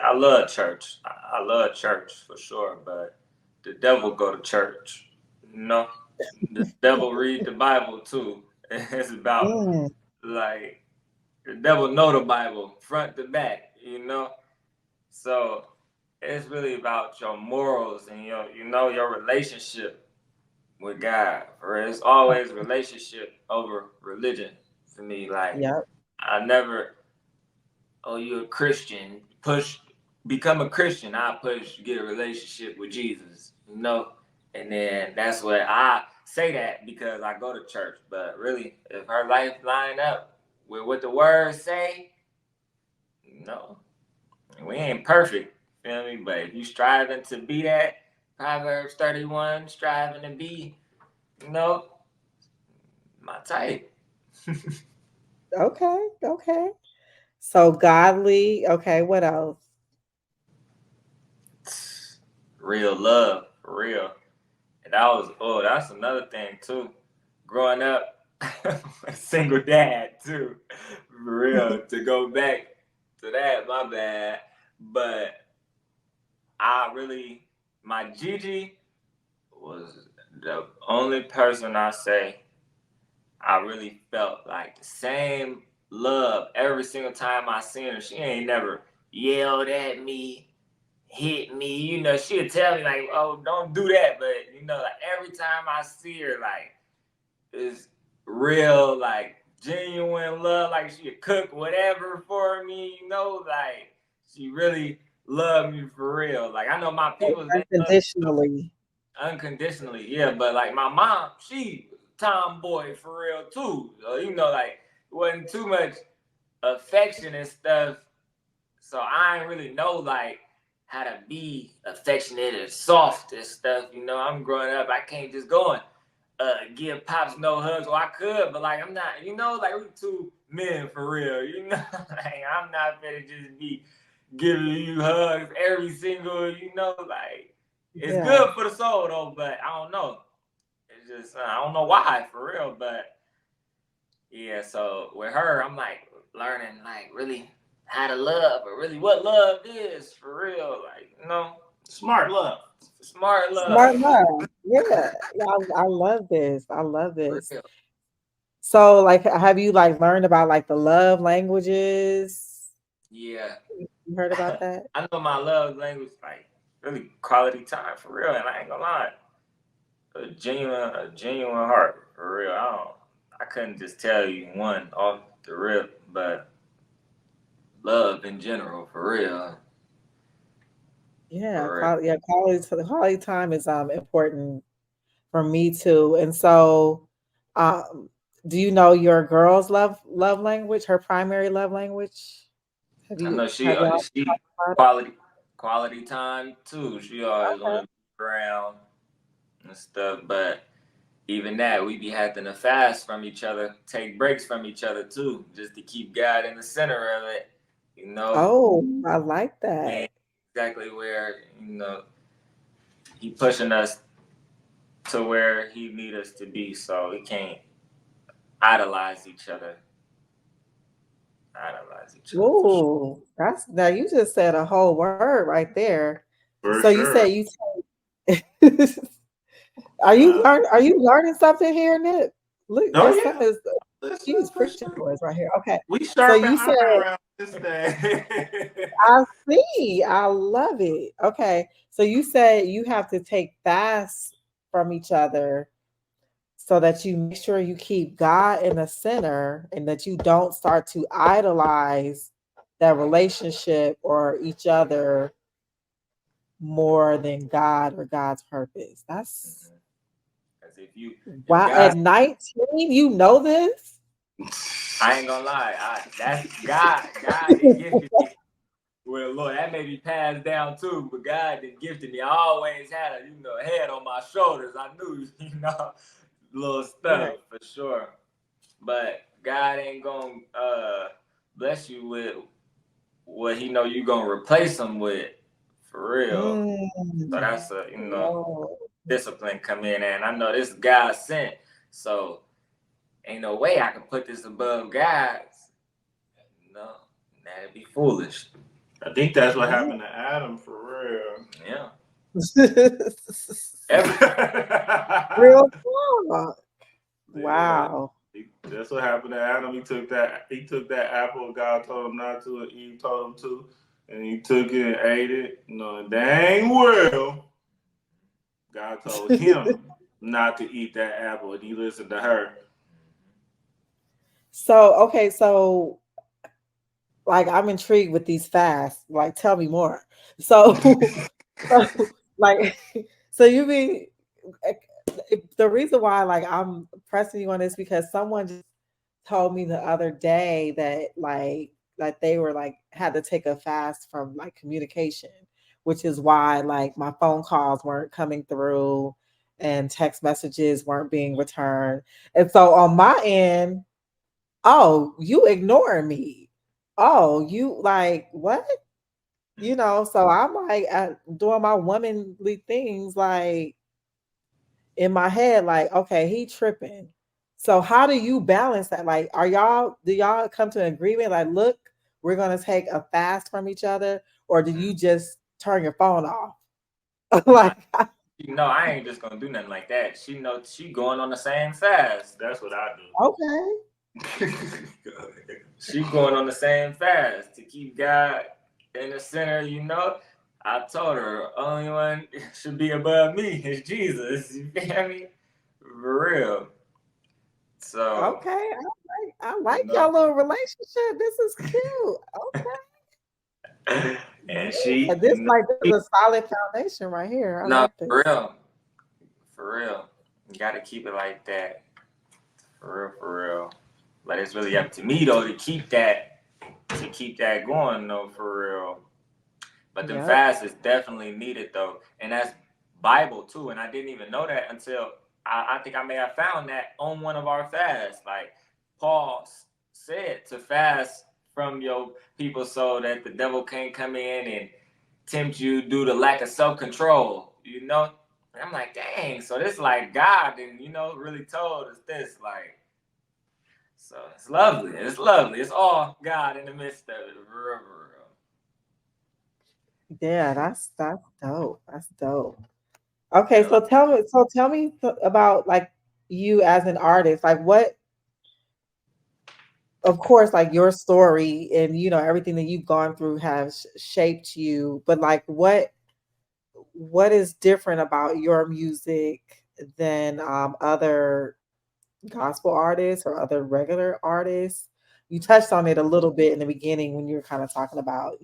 I love church. I love church for sure, but the devil go to church. The devil read the Bible too. It's about Mm, like the devil know the Bible front to back. So it's really about your morals and your relationship with God. Or it's always relationship over religion for me. Like yep. I never, oh, you're a Christian, become a Christian. I push, get a relationship with Jesus, and then that's what I say that because I go to church. But really, if her life line up with what the words say, no, we ain't perfect, feel me? But if you striving to be that, Proverbs 31, striving to be, you know, my type. Okay. Okay. So godly. Okay. What else? Real love, for real. And that's another thing too. Growing up, a single dad too, for real. To go back to that, my bad. But my Gigi was the only person I say I really felt like the same love every single time I seen her. She ain't never yelled at me, hit me. She'll tell me like, "Oh, don't do that." But like every time I see her, like it's real, like genuine love. Like she'd cook whatever for me. Like she really loved me for real. Like I know my people, they love me Unconditionally. unconditionally, yeah. But like my mom, she was a tomboy for real too. So, like it wasn't too much affection and stuff. So I ain't really know like how to be affectionate and soft and stuff. I'm growing up. I can't just go and give pops no hugs. Or I could, but like I'm not. Like we two men for real. Like I'm not gonna just be giving you hugs every single. Like it's Yeah. good for the soul though. But I don't know. It's just I don't know why for real, but yeah. So with her, I'm like learning like really how to love, or really what love is for real. Like Smart love. smart Smart love. love. Yeah. I love this. I love For this. real. So, like, have you like learned about like the love languages? Yeah. You heard about that? I know my love language like really quality time for real, and I ain't gonna lie. A genuine heart for real. I couldn't just tell you one off the rip, but love in general for real. Yeah, For real. quality time is important for me too. And so, um, do you know your girl's love language, her primary love language? I know she Have y'all she talked about it? quality time too. She always Okay. wanna be around and stuff, but even that we be having to fast from each other, take breaks from each other too, just to keep God in the center of it. You know, Oh, I like we that. ain't exactly where he pushing us to where he need us to be, so we can't idolize each other. Idolize each other for sure. Ooh, that's now you just said a whole word right there. For So you sure. said you Nah. are you learning something here, Nip? Look, Oh your son yeah. is Listen, he's for preaching sure. to us right here. Okay. We So sharpen you said iron around this thing. I see. I love it. Okay. So you said you have to take fasts from each other so that you make sure you keep God in the center and that you don't start to idolize that relationship or each other more than God or God's purpose. That's Because if wow. God, At 19, you know this? I ain't gonna lie, that's God. God that gifted me. Well, Lord, that may be passed down too, but God that gifted me. I always had a head on my shoulders. I knew little Right. stuff for sure. But God ain't gonna bless you with what He know you gonna replace Him with for real. So Mm. that's a Whoa. discipline come in, and I know this is God sent. So ain't no way I can put this above God's. No, that'd be foolish. I think that's what Yeah. happened to Adam for real. Yeah. Real talk. Yeah. Wow. That's what happened to Adam. He took that apple God told him not to, and Eve told him to, and he took it and ate it. Dang well, God told him not to eat that apple, and he listened to her. So, okay, so like I'm intrigued with these fasts. Like, tell me more. So, so like, so you mean the reason why like I'm pressing you on this because someone just told me the other day that like they were like had to take a fast from like communication, which is why like my phone calls weren't coming through and text messages weren't being returned. And so on my end, oh, you ignoring me. Oh, you like what? So I'm like doing my womanly things like in my head, like, okay, he tripping. So how do you balance that? Like, do y'all come to an agreement? Like, look, we're gonna take a fast from each other, or do you just turn your phone off? I, Like, I ain't just gonna do nothing like that. She knows she going on the same fast. That's what I okay. do. She going on the same fast to keep God in the center. I told her only one should be above me is Jesus. You feel me? For real. So Okay, I you like know, y'all little relationship. This is cute. and Yeah, this like this is a solid foundation right here. I no, like for this. real, for real. You gotta keep it like that. For real, for real. But it's really up to me though to keep that going though, for real. But them Yep. fasts is definitely needed though, and that's Bible too. And I didn't even know that until I think I may have found that on one of our fasts. Like Paul said to fast from your people so that the devil can't come in and tempt you due to lack of self control. And I'm like, dang, so this like God and really told us this, like, so it's lovely. It's lovely. It's all God in the midst of it. Real. Yeah, that's dope. That's dope. Okay, Yeah. so tell me about like you as an artist. Like what, of course, like your story and everything that you've gone through has shaped you, but like what is different about your music than other gospel artists or other regular artists? You touched on it a little bit in the beginning when you were kind of talking about,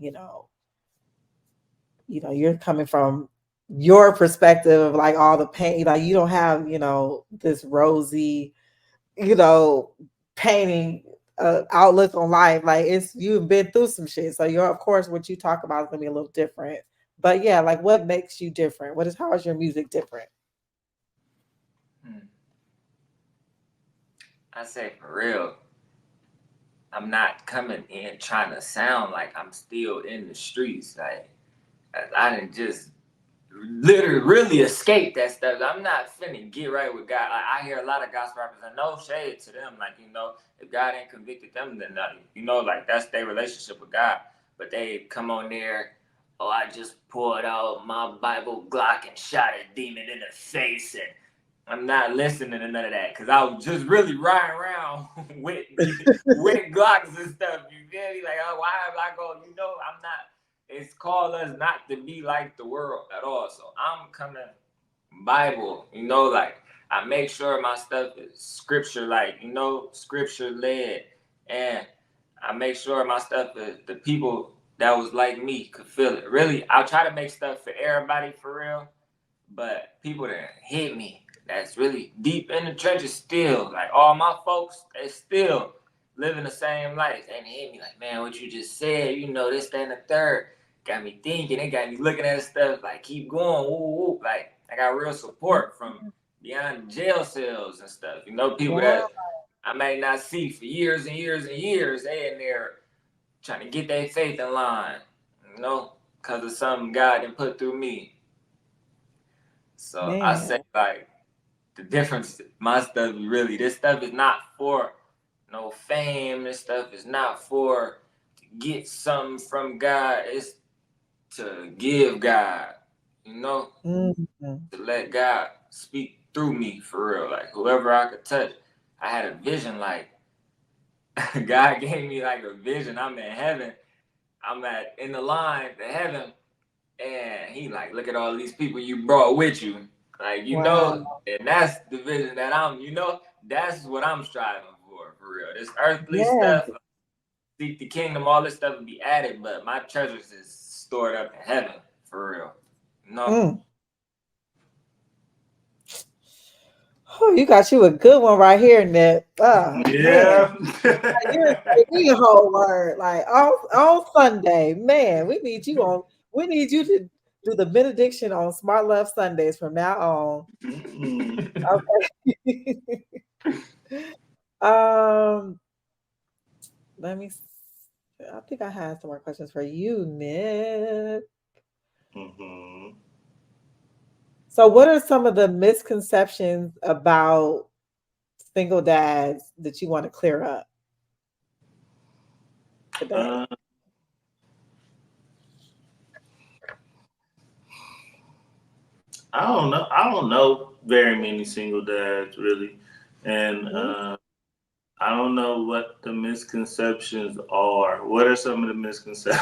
you're coming from your perspective of like all the pain, like you don't have, this rosy, you know, painting outlook on life. Like you've been through some shit. So you're, of course, what you talk about is gonna be a little different. But yeah, like what makes you different? How is your music different? I say for real, I'm not coming in trying to sound like I'm still in the streets. Like I didn't just literally really escape that stuff. I'm not finna get right with God. I hear a lot of gospel rappers, and no shade to them. Like, if God ain't convicted them, then like that's their relationship with God. But they come on there, oh, I just pulled out my Bible Glock and shot a demon in the face, and I'm not listening to none of that because I was just really riding around with Glocks and stuff. You feel me? Like, oh, why am I going? I'm not. It's called us not to be like the world at all. So I'm coming Bible. Like I make sure my stuff is scripture, like scripture led, and I make sure my stuff is the people that was like me could feel it. Really, I'll try to make stuff for everybody for real. But people that hit me, that's really deep in the trenches still. Like all my folks, they still living the same life. And they hit me like, man, what you just said, this, that, and the third. Got me thinking, it got me looking at stuff like keep going, woo, woo. Like I got real support from beyond jail cells and stuff. People Wow. that I may not see for years and years and years, they in there trying to get their faith in line, because of something God done put through me. So I Man. say like the difference, my stuff really, this stuff is not for no fame. This stuff is not for to get something from God. It's to give God, Mm-hmm. to let God speak through me for real. Like whoever I could touch, I had a vision. Like God gave me like a vision. I'm in heaven. I'm in the line to heaven, and He like, look at all these people you brought with you. Like Wow. and that's the vision that that's what I'm striving for real. This earthly Yeah. stuff, seek the kingdom, all this stuff will be added, but my treasures is stored up in heaven for real. Mm. Oh, you got you a good one right here, Nip. Oh man. Yeah. You're a whole word. Like on Sunday, man, we need you to do the benediction on Smart Love Sundays from now on. Okay. um, let me. I think I have some more questions for you, Nip. Mm-hmm. So, what are some of the misconceptions about single dads that you want to clear up today? I don't know. I don't know very many single dads really, and I don't know what the misconceptions are. What are some of the misconceptions?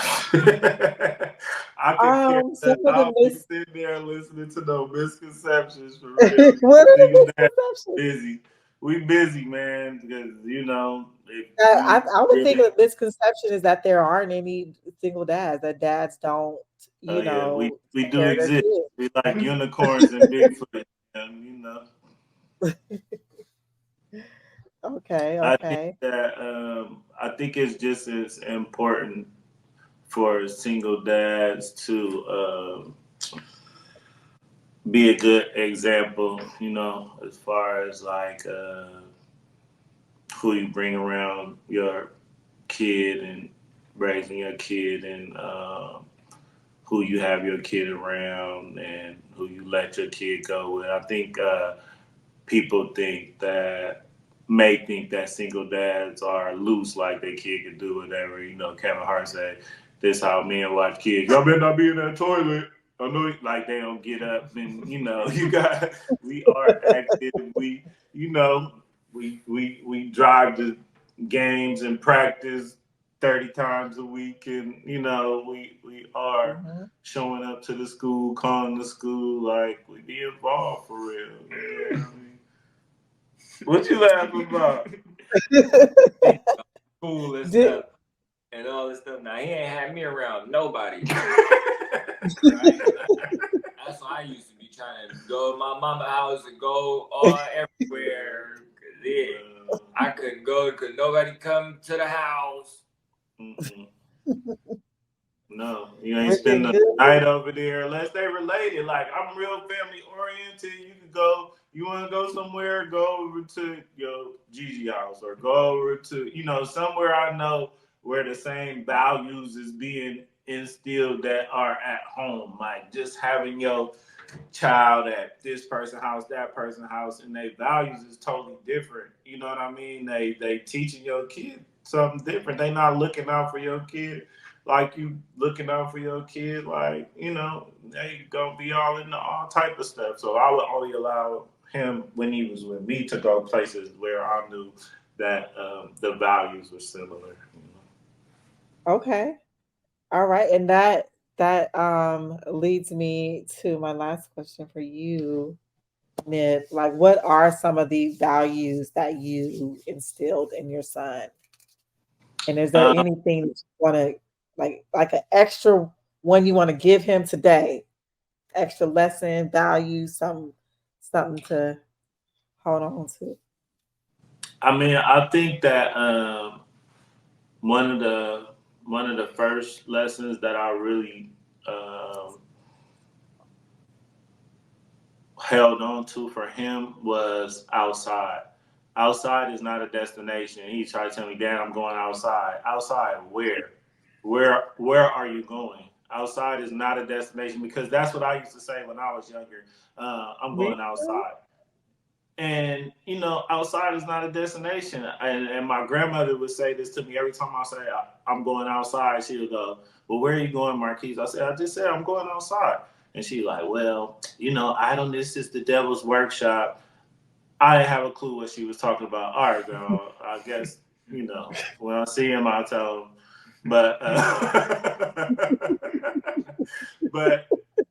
I could care Some less. of the I'll be sitting there listening to no misconceptions for real. what are Single the dads misconceptions? busy. We busy, man, because if we I would think really, the misconception is that there aren't any single dads, that dads don't, yeah, we take do care of their exist. kids. We like unicorns and Bigfoot. Okay, I think okay. that I think it's just as important for single dads to be a good example, as far as like who you bring around your kid and raising your kid, and who you have your kid around and who you let your kid go with. I think people may think that single dads are loose, like their kid can do whatever. You know, Kevin Hart said, "This how men watch kids. Y'all better not be in that toilet." I know, like they don't get up, and we are active. We drive to games and practice 30 times a week, and we are showing up to the school, calling the school, like we be involved for real. You know what I mean? What you laughing about? Cool and stuff and all this stuff. Now he ain't had me around nobody. Right? That's why I used to be trying to go to my mama's house and go all everywhere. I couldn't go because nobody come to the house. No, you ain't spend the night over there unless they related. Like, I'm real family oriented. You can go. You want to go somewhere? Go over to your Gigi house or go over to somewhere I know where the same values is being instilled that are at home. Like just having your child at this person's house, that person's house, and their values is totally different. You know what I mean? They teaching your kid something different. They not looking out for your kid like you looking out for your kid. Like they gonna be all into all type of stuff. So I would only allow him when he was with me to go places where I knew that the values were similar. Okay. All right. And that leads me to my last question for you, Nip. Like, what are some of the values that you instilled in your son? And is there anything that you want to like an extra one you want to give him today? Extra lesson, value, something to hold on to. I mean, I think that one of the first lessons that I really held on to for him was outside. Outside is not a destination. He tried to tell me, "Dad, I'm going outside." Outside where? Where are you going? Outside is not a destination because that's what I used to say when I was younger. I'm going outside. And outside is not a destination. And my grandmother would say this to me every time I say I'm going outside. She would go, "Well, where are you going, Marquise?" I said, "I just said I'm going outside." And she like, "Well, idleness is the devil's workshop." I didn't have a clue what she was talking about. All right, girl. I guess when I see him, I'll tell him. But but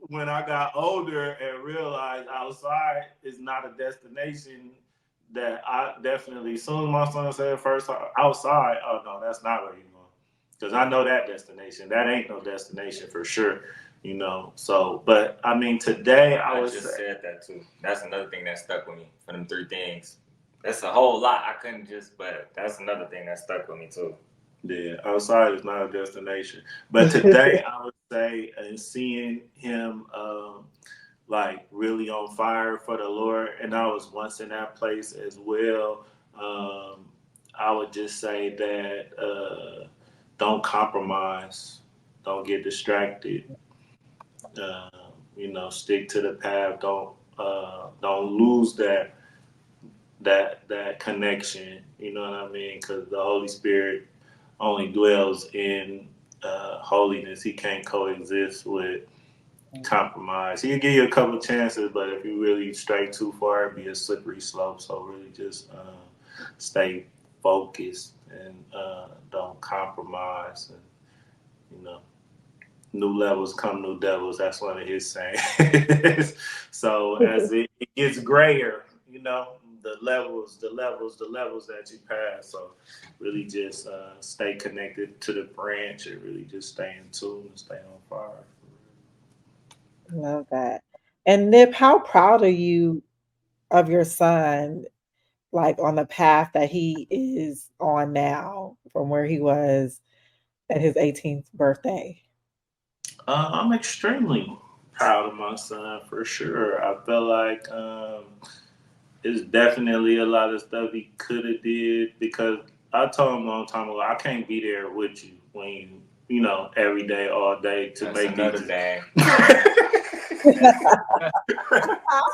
when I got older and realized outside is not a destination, that I definitely, as soon as my son said first outside, oh no, that's not where you're going. Because I know that destination. That ain't no destination for sure. So, but I mean, today I just said that too. That's another thing that stuck with me for them three things. That's a whole lot. I couldn't but that's another thing that stuck with me too. Yeah, outside is not a destination. But today, I would say, and seeing him like really on fire for the Lord, and I was once in that place as well. I would just say that don't compromise, don't get distracted. Stick to the path. Don't lose that connection. You know what I mean? Because the Holy Spirit only dwells in holiness. He can't coexist with compromise. He'll give you a couple chances, but if you really stray too far, it'd be a slippery slope. So really just stay focused and don't compromise. And new levels come new devils. That's one of his sayings. So as it gets grayer, the levels that you pass. So really just stay connected to the branch and really just stay in tune and stay on fire. Love that. And Nip, how proud are you of your son, like on the path that he is on now from where he was at his 18th birthday? I'm extremely proud of my son for sure. I feel like it's definitely a lot of stuff he could have did because I told him a long time ago, I can't be there with you when you know, every day, all day to That's make another these. thing.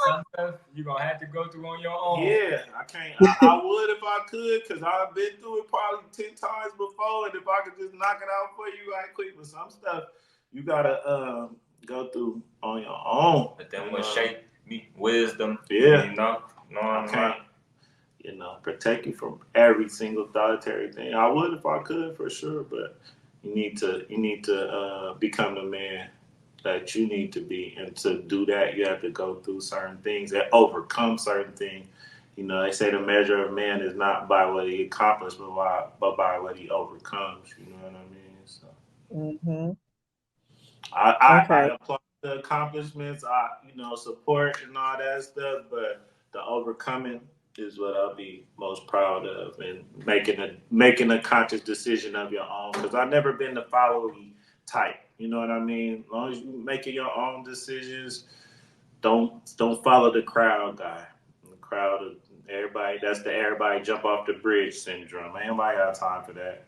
Some stuff you're gonna have to go through on your own. Yeah, I can't. I would if I could, because I've been through it probably 10 times before, and if I could just knock it out for you right quick. But some stuff you gotta go through on your own. But then what shape me wisdom? Yeah, You know, I can't. You know, protect you from every single solitary thing. I would if I could for sure, but you need to become the man that you need to be, and to do that, you have to go through certain things and overcome certain things. You know, they say the measure of man is not by what he accomplished, but by what he overcomes. You know what I mean? So, I applaud the accomplishments. I support and all that stuff, but the overcoming is what I'll be most proud of, and making a conscious decision of your own. Because I've never been the followy type. You know what I mean? As long as you making your own decisions, don't follow the crowd guy. The crowd of everybody. That's the everybody jump off the bridge syndrome. Ain't nobody got time for that.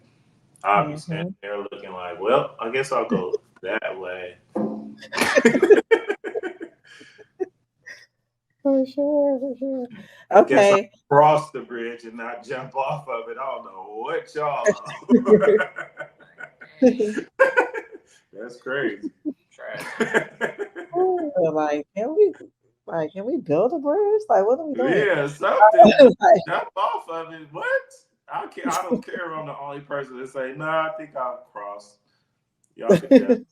I'll be standing there looking like, well, I guess I'll go that way. For sure. Okay. Guess I'll cross the bridge and not jump off of it. I don't know what y'all are. That's crazy. Like, can we build a bridge? Like, what are we doing? Yeah, something. Jump off of it. What? I don't care. I'm the only person to say, no, I think I'll cross. Y'all can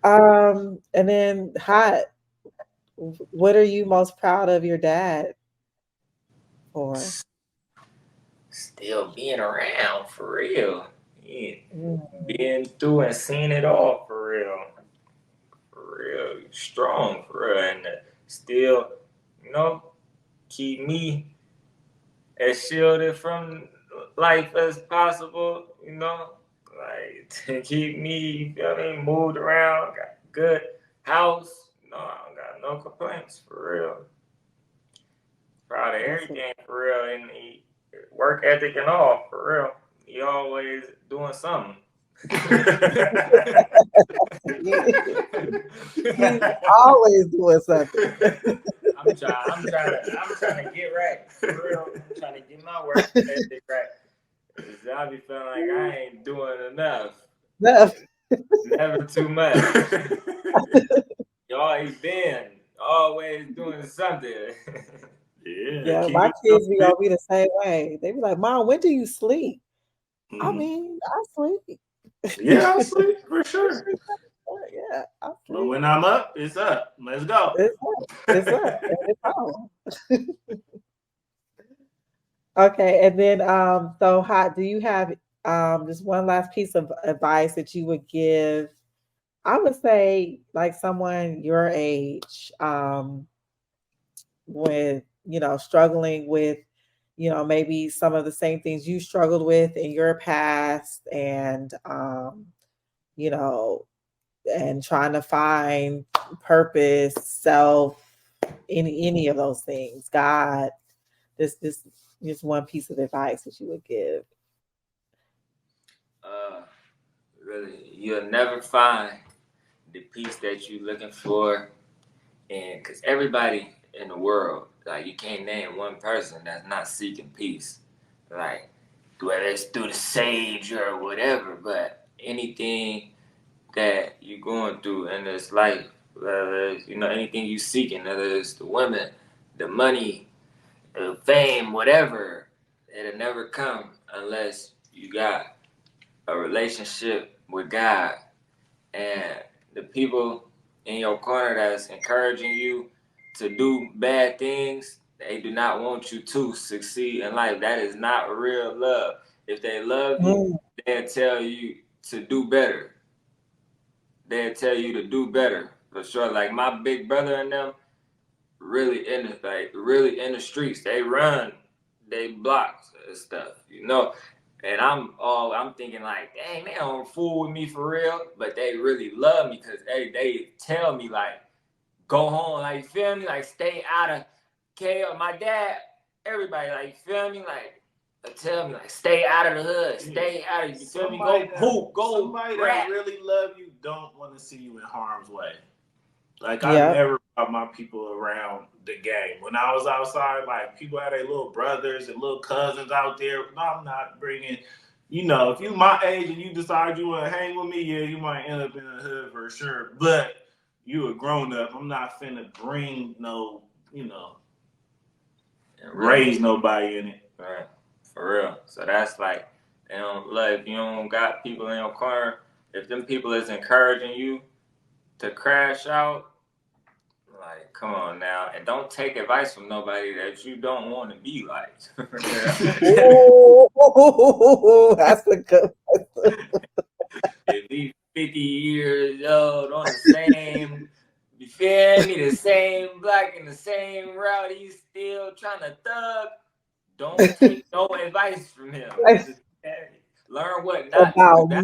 and then Hot, what are you most proud of your dad for? Still being around for real. Yeah. Being through and seeing it all for real. For real. Strong for real. And still, keep me as shielded from life as possible, like to keep me, you feel me, moved around, got a good house, I don't got no complaints for real. Proud of everything for real, and he, work ethic and all for real. He always doing something. He's always doing something. I'm trying to get right for real. I'm trying to get my work ethic right. Cause I be feeling like I ain't doing enough. Never too much. Y'all been always doing something. Yeah, my kids be gonna be the same way. They be like, Mom, when do you sleep? I mean, I sleep. Yeah, I sleep for sure. Yeah, I sleep. But when I'm up, it's up. Let's go. It's up. It's on. Okay, and then so Hot, do you have just one last piece of advice that you would give? I would say like someone your age, with struggling with maybe some of the same things you struggled with in your past, and and trying to find purpose, self, any of those things, God. This just one piece of advice that you would give. Really, you'll never find the peace that you're looking for, and because everybody in the world, like, you can't name one person that's not seeking peace, like, whether it's through the sage or whatever. But anything that you're going through in this life, whether it's, anything you seeking, whether it's the women, the money, the fame, whatever, it'll never come unless you got a relationship with God. And the people in your corner that's encouraging you to do bad things, they do not want you to succeed in life. That is not real love. If they love you, they'll tell you to do better. They'll tell you to do better for sure. Like my big brother and them, really in the streets. They run, they blocks and stuff, And I'm thinking like, dang, they don't fool with me for real, but they really love me because they tell me like, go home, like, feel me, like, stay out of chaos. My dad, everybody, like, feel me, like, tell me like, stay out of the hood, stay out of. You feel me? Go hoop, go somebody rap. that really love you don't want to see you in harm's way. Like I Yep. never brought my people around the game. When I was outside, like people had their little brothers and little cousins out there. No, I'm not bringing. You know, if you my age and you decide you want to hang with me, yeah, you might end up in the hood for sure. But you a grown up. I'm not finna bring no, you know, raise nobody in it. Right. For real. So that's like, you know, like if you don't got people in your corner, if them people is encouraging you to crash out, like, come on now, and don't take advice from nobody that you don't want to be like. Ooh, that's a good one. If he's 50 years old on the same, you feel me, the same block in the same route, he's still trying to thug. Don't take no advice from him. Learn what not to do.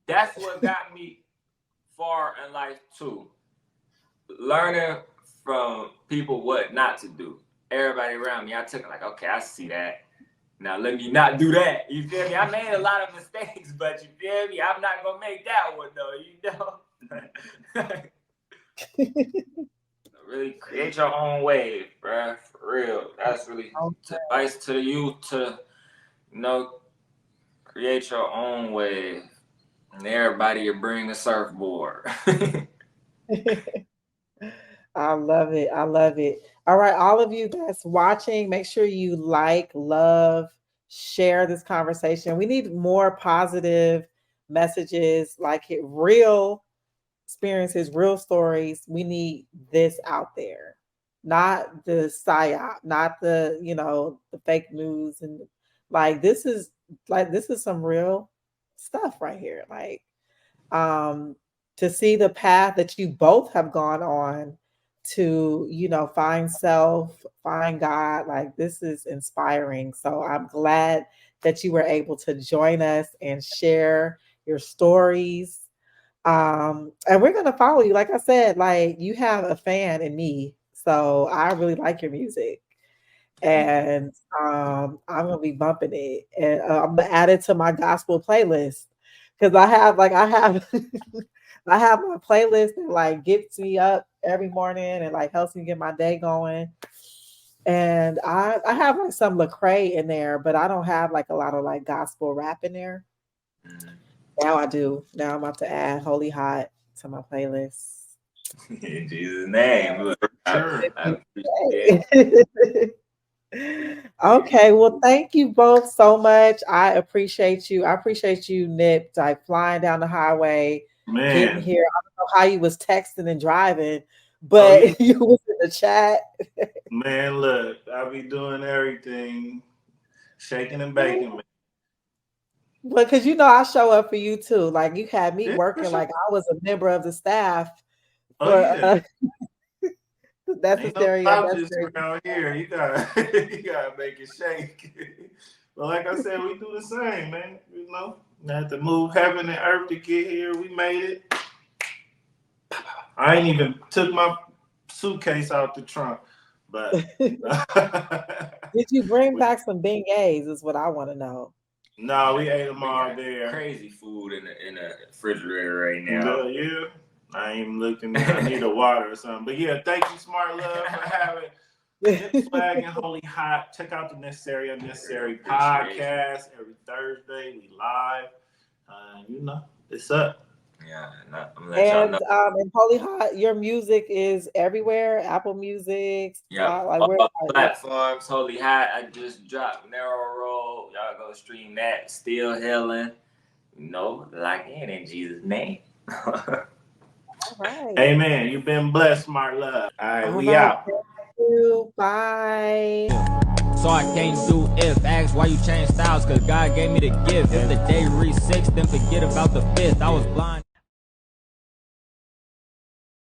That's what got me far in life too. Learning from people what not to do. Everybody around me, I took it like, okay, I see that. Now let me not do that. You feel me? I made a lot of mistakes, but you feel me? I'm not gonna make that one though. You know. Really create your own wave, bruh. For real. That's really advice to the youth to, you know, create your own wave. And everybody will bring a surfboard. I love it. I love it. All right, all of you that's watching, make sure you like, love, share this conversation. We need more positive messages, like real experiences, real stories. We need this out there, not the psyop, not the, you know, the fake news. And this is some real stuff right here. Like, to see the path that you both have gone on to, you know, find self, find God, like this is inspiring. So I'm glad that you were able to join us and share your stories. And we're going to follow you. Like I said, like you have a fan in me. So I really like your music. And I'm going to be bumping it. And I'm going to add it to my gospel playlist. Because I have I have my playlist that like gets me up every morning and like helps me get my day going. And I have like some Lecrae in there, but I don't have like a lot of like gospel rap in there. Now I do. Now I'm about to add HolyHot to my playlist. In Jesus' name. Okay, well, thank you both so much. I appreciate you. I appreciate you, Nip, like flying down the highway, getting here. I don't know how you was texting and driving, but you was in the chat. Man, look, I be doing everything, shaking and baking, man. But because you know I show up for you too. Like you had me working like I was a member of the staff. Necessary. Around here, you gotta make it shake. But like I said, we do the same, man. You know, had to move heaven and earth to get here. We made it. I ain't even took my suitcase out the trunk, but did you bring back some beignets? Is what I want to know. No, we ate them all there. Crazy food in the refrigerator right now. Yeah. I ain't even looked in there. I need a water or something. But yeah, thank you, Smart Love, for having Nip Swag and HolyHot. Check out the Necessary Unnecessary podcast every Thursday. We live. You know, it's up. Yeah, I'm gonna let y'all know. And HolyHot, your music is everywhere. Apple Music. Yeah, all platforms. HolyHot. I just dropped Narrow Road. Y'all go stream that. Still healing. You know, lock in Jesus' name. All right. Amen. You've been blessed, Smart Love. All right, we out. Thank you. Bye. So I can't do if. Ask why you change styles, cause God gave me the gift. If the day reached 6, then forget about the 5th. I was blind.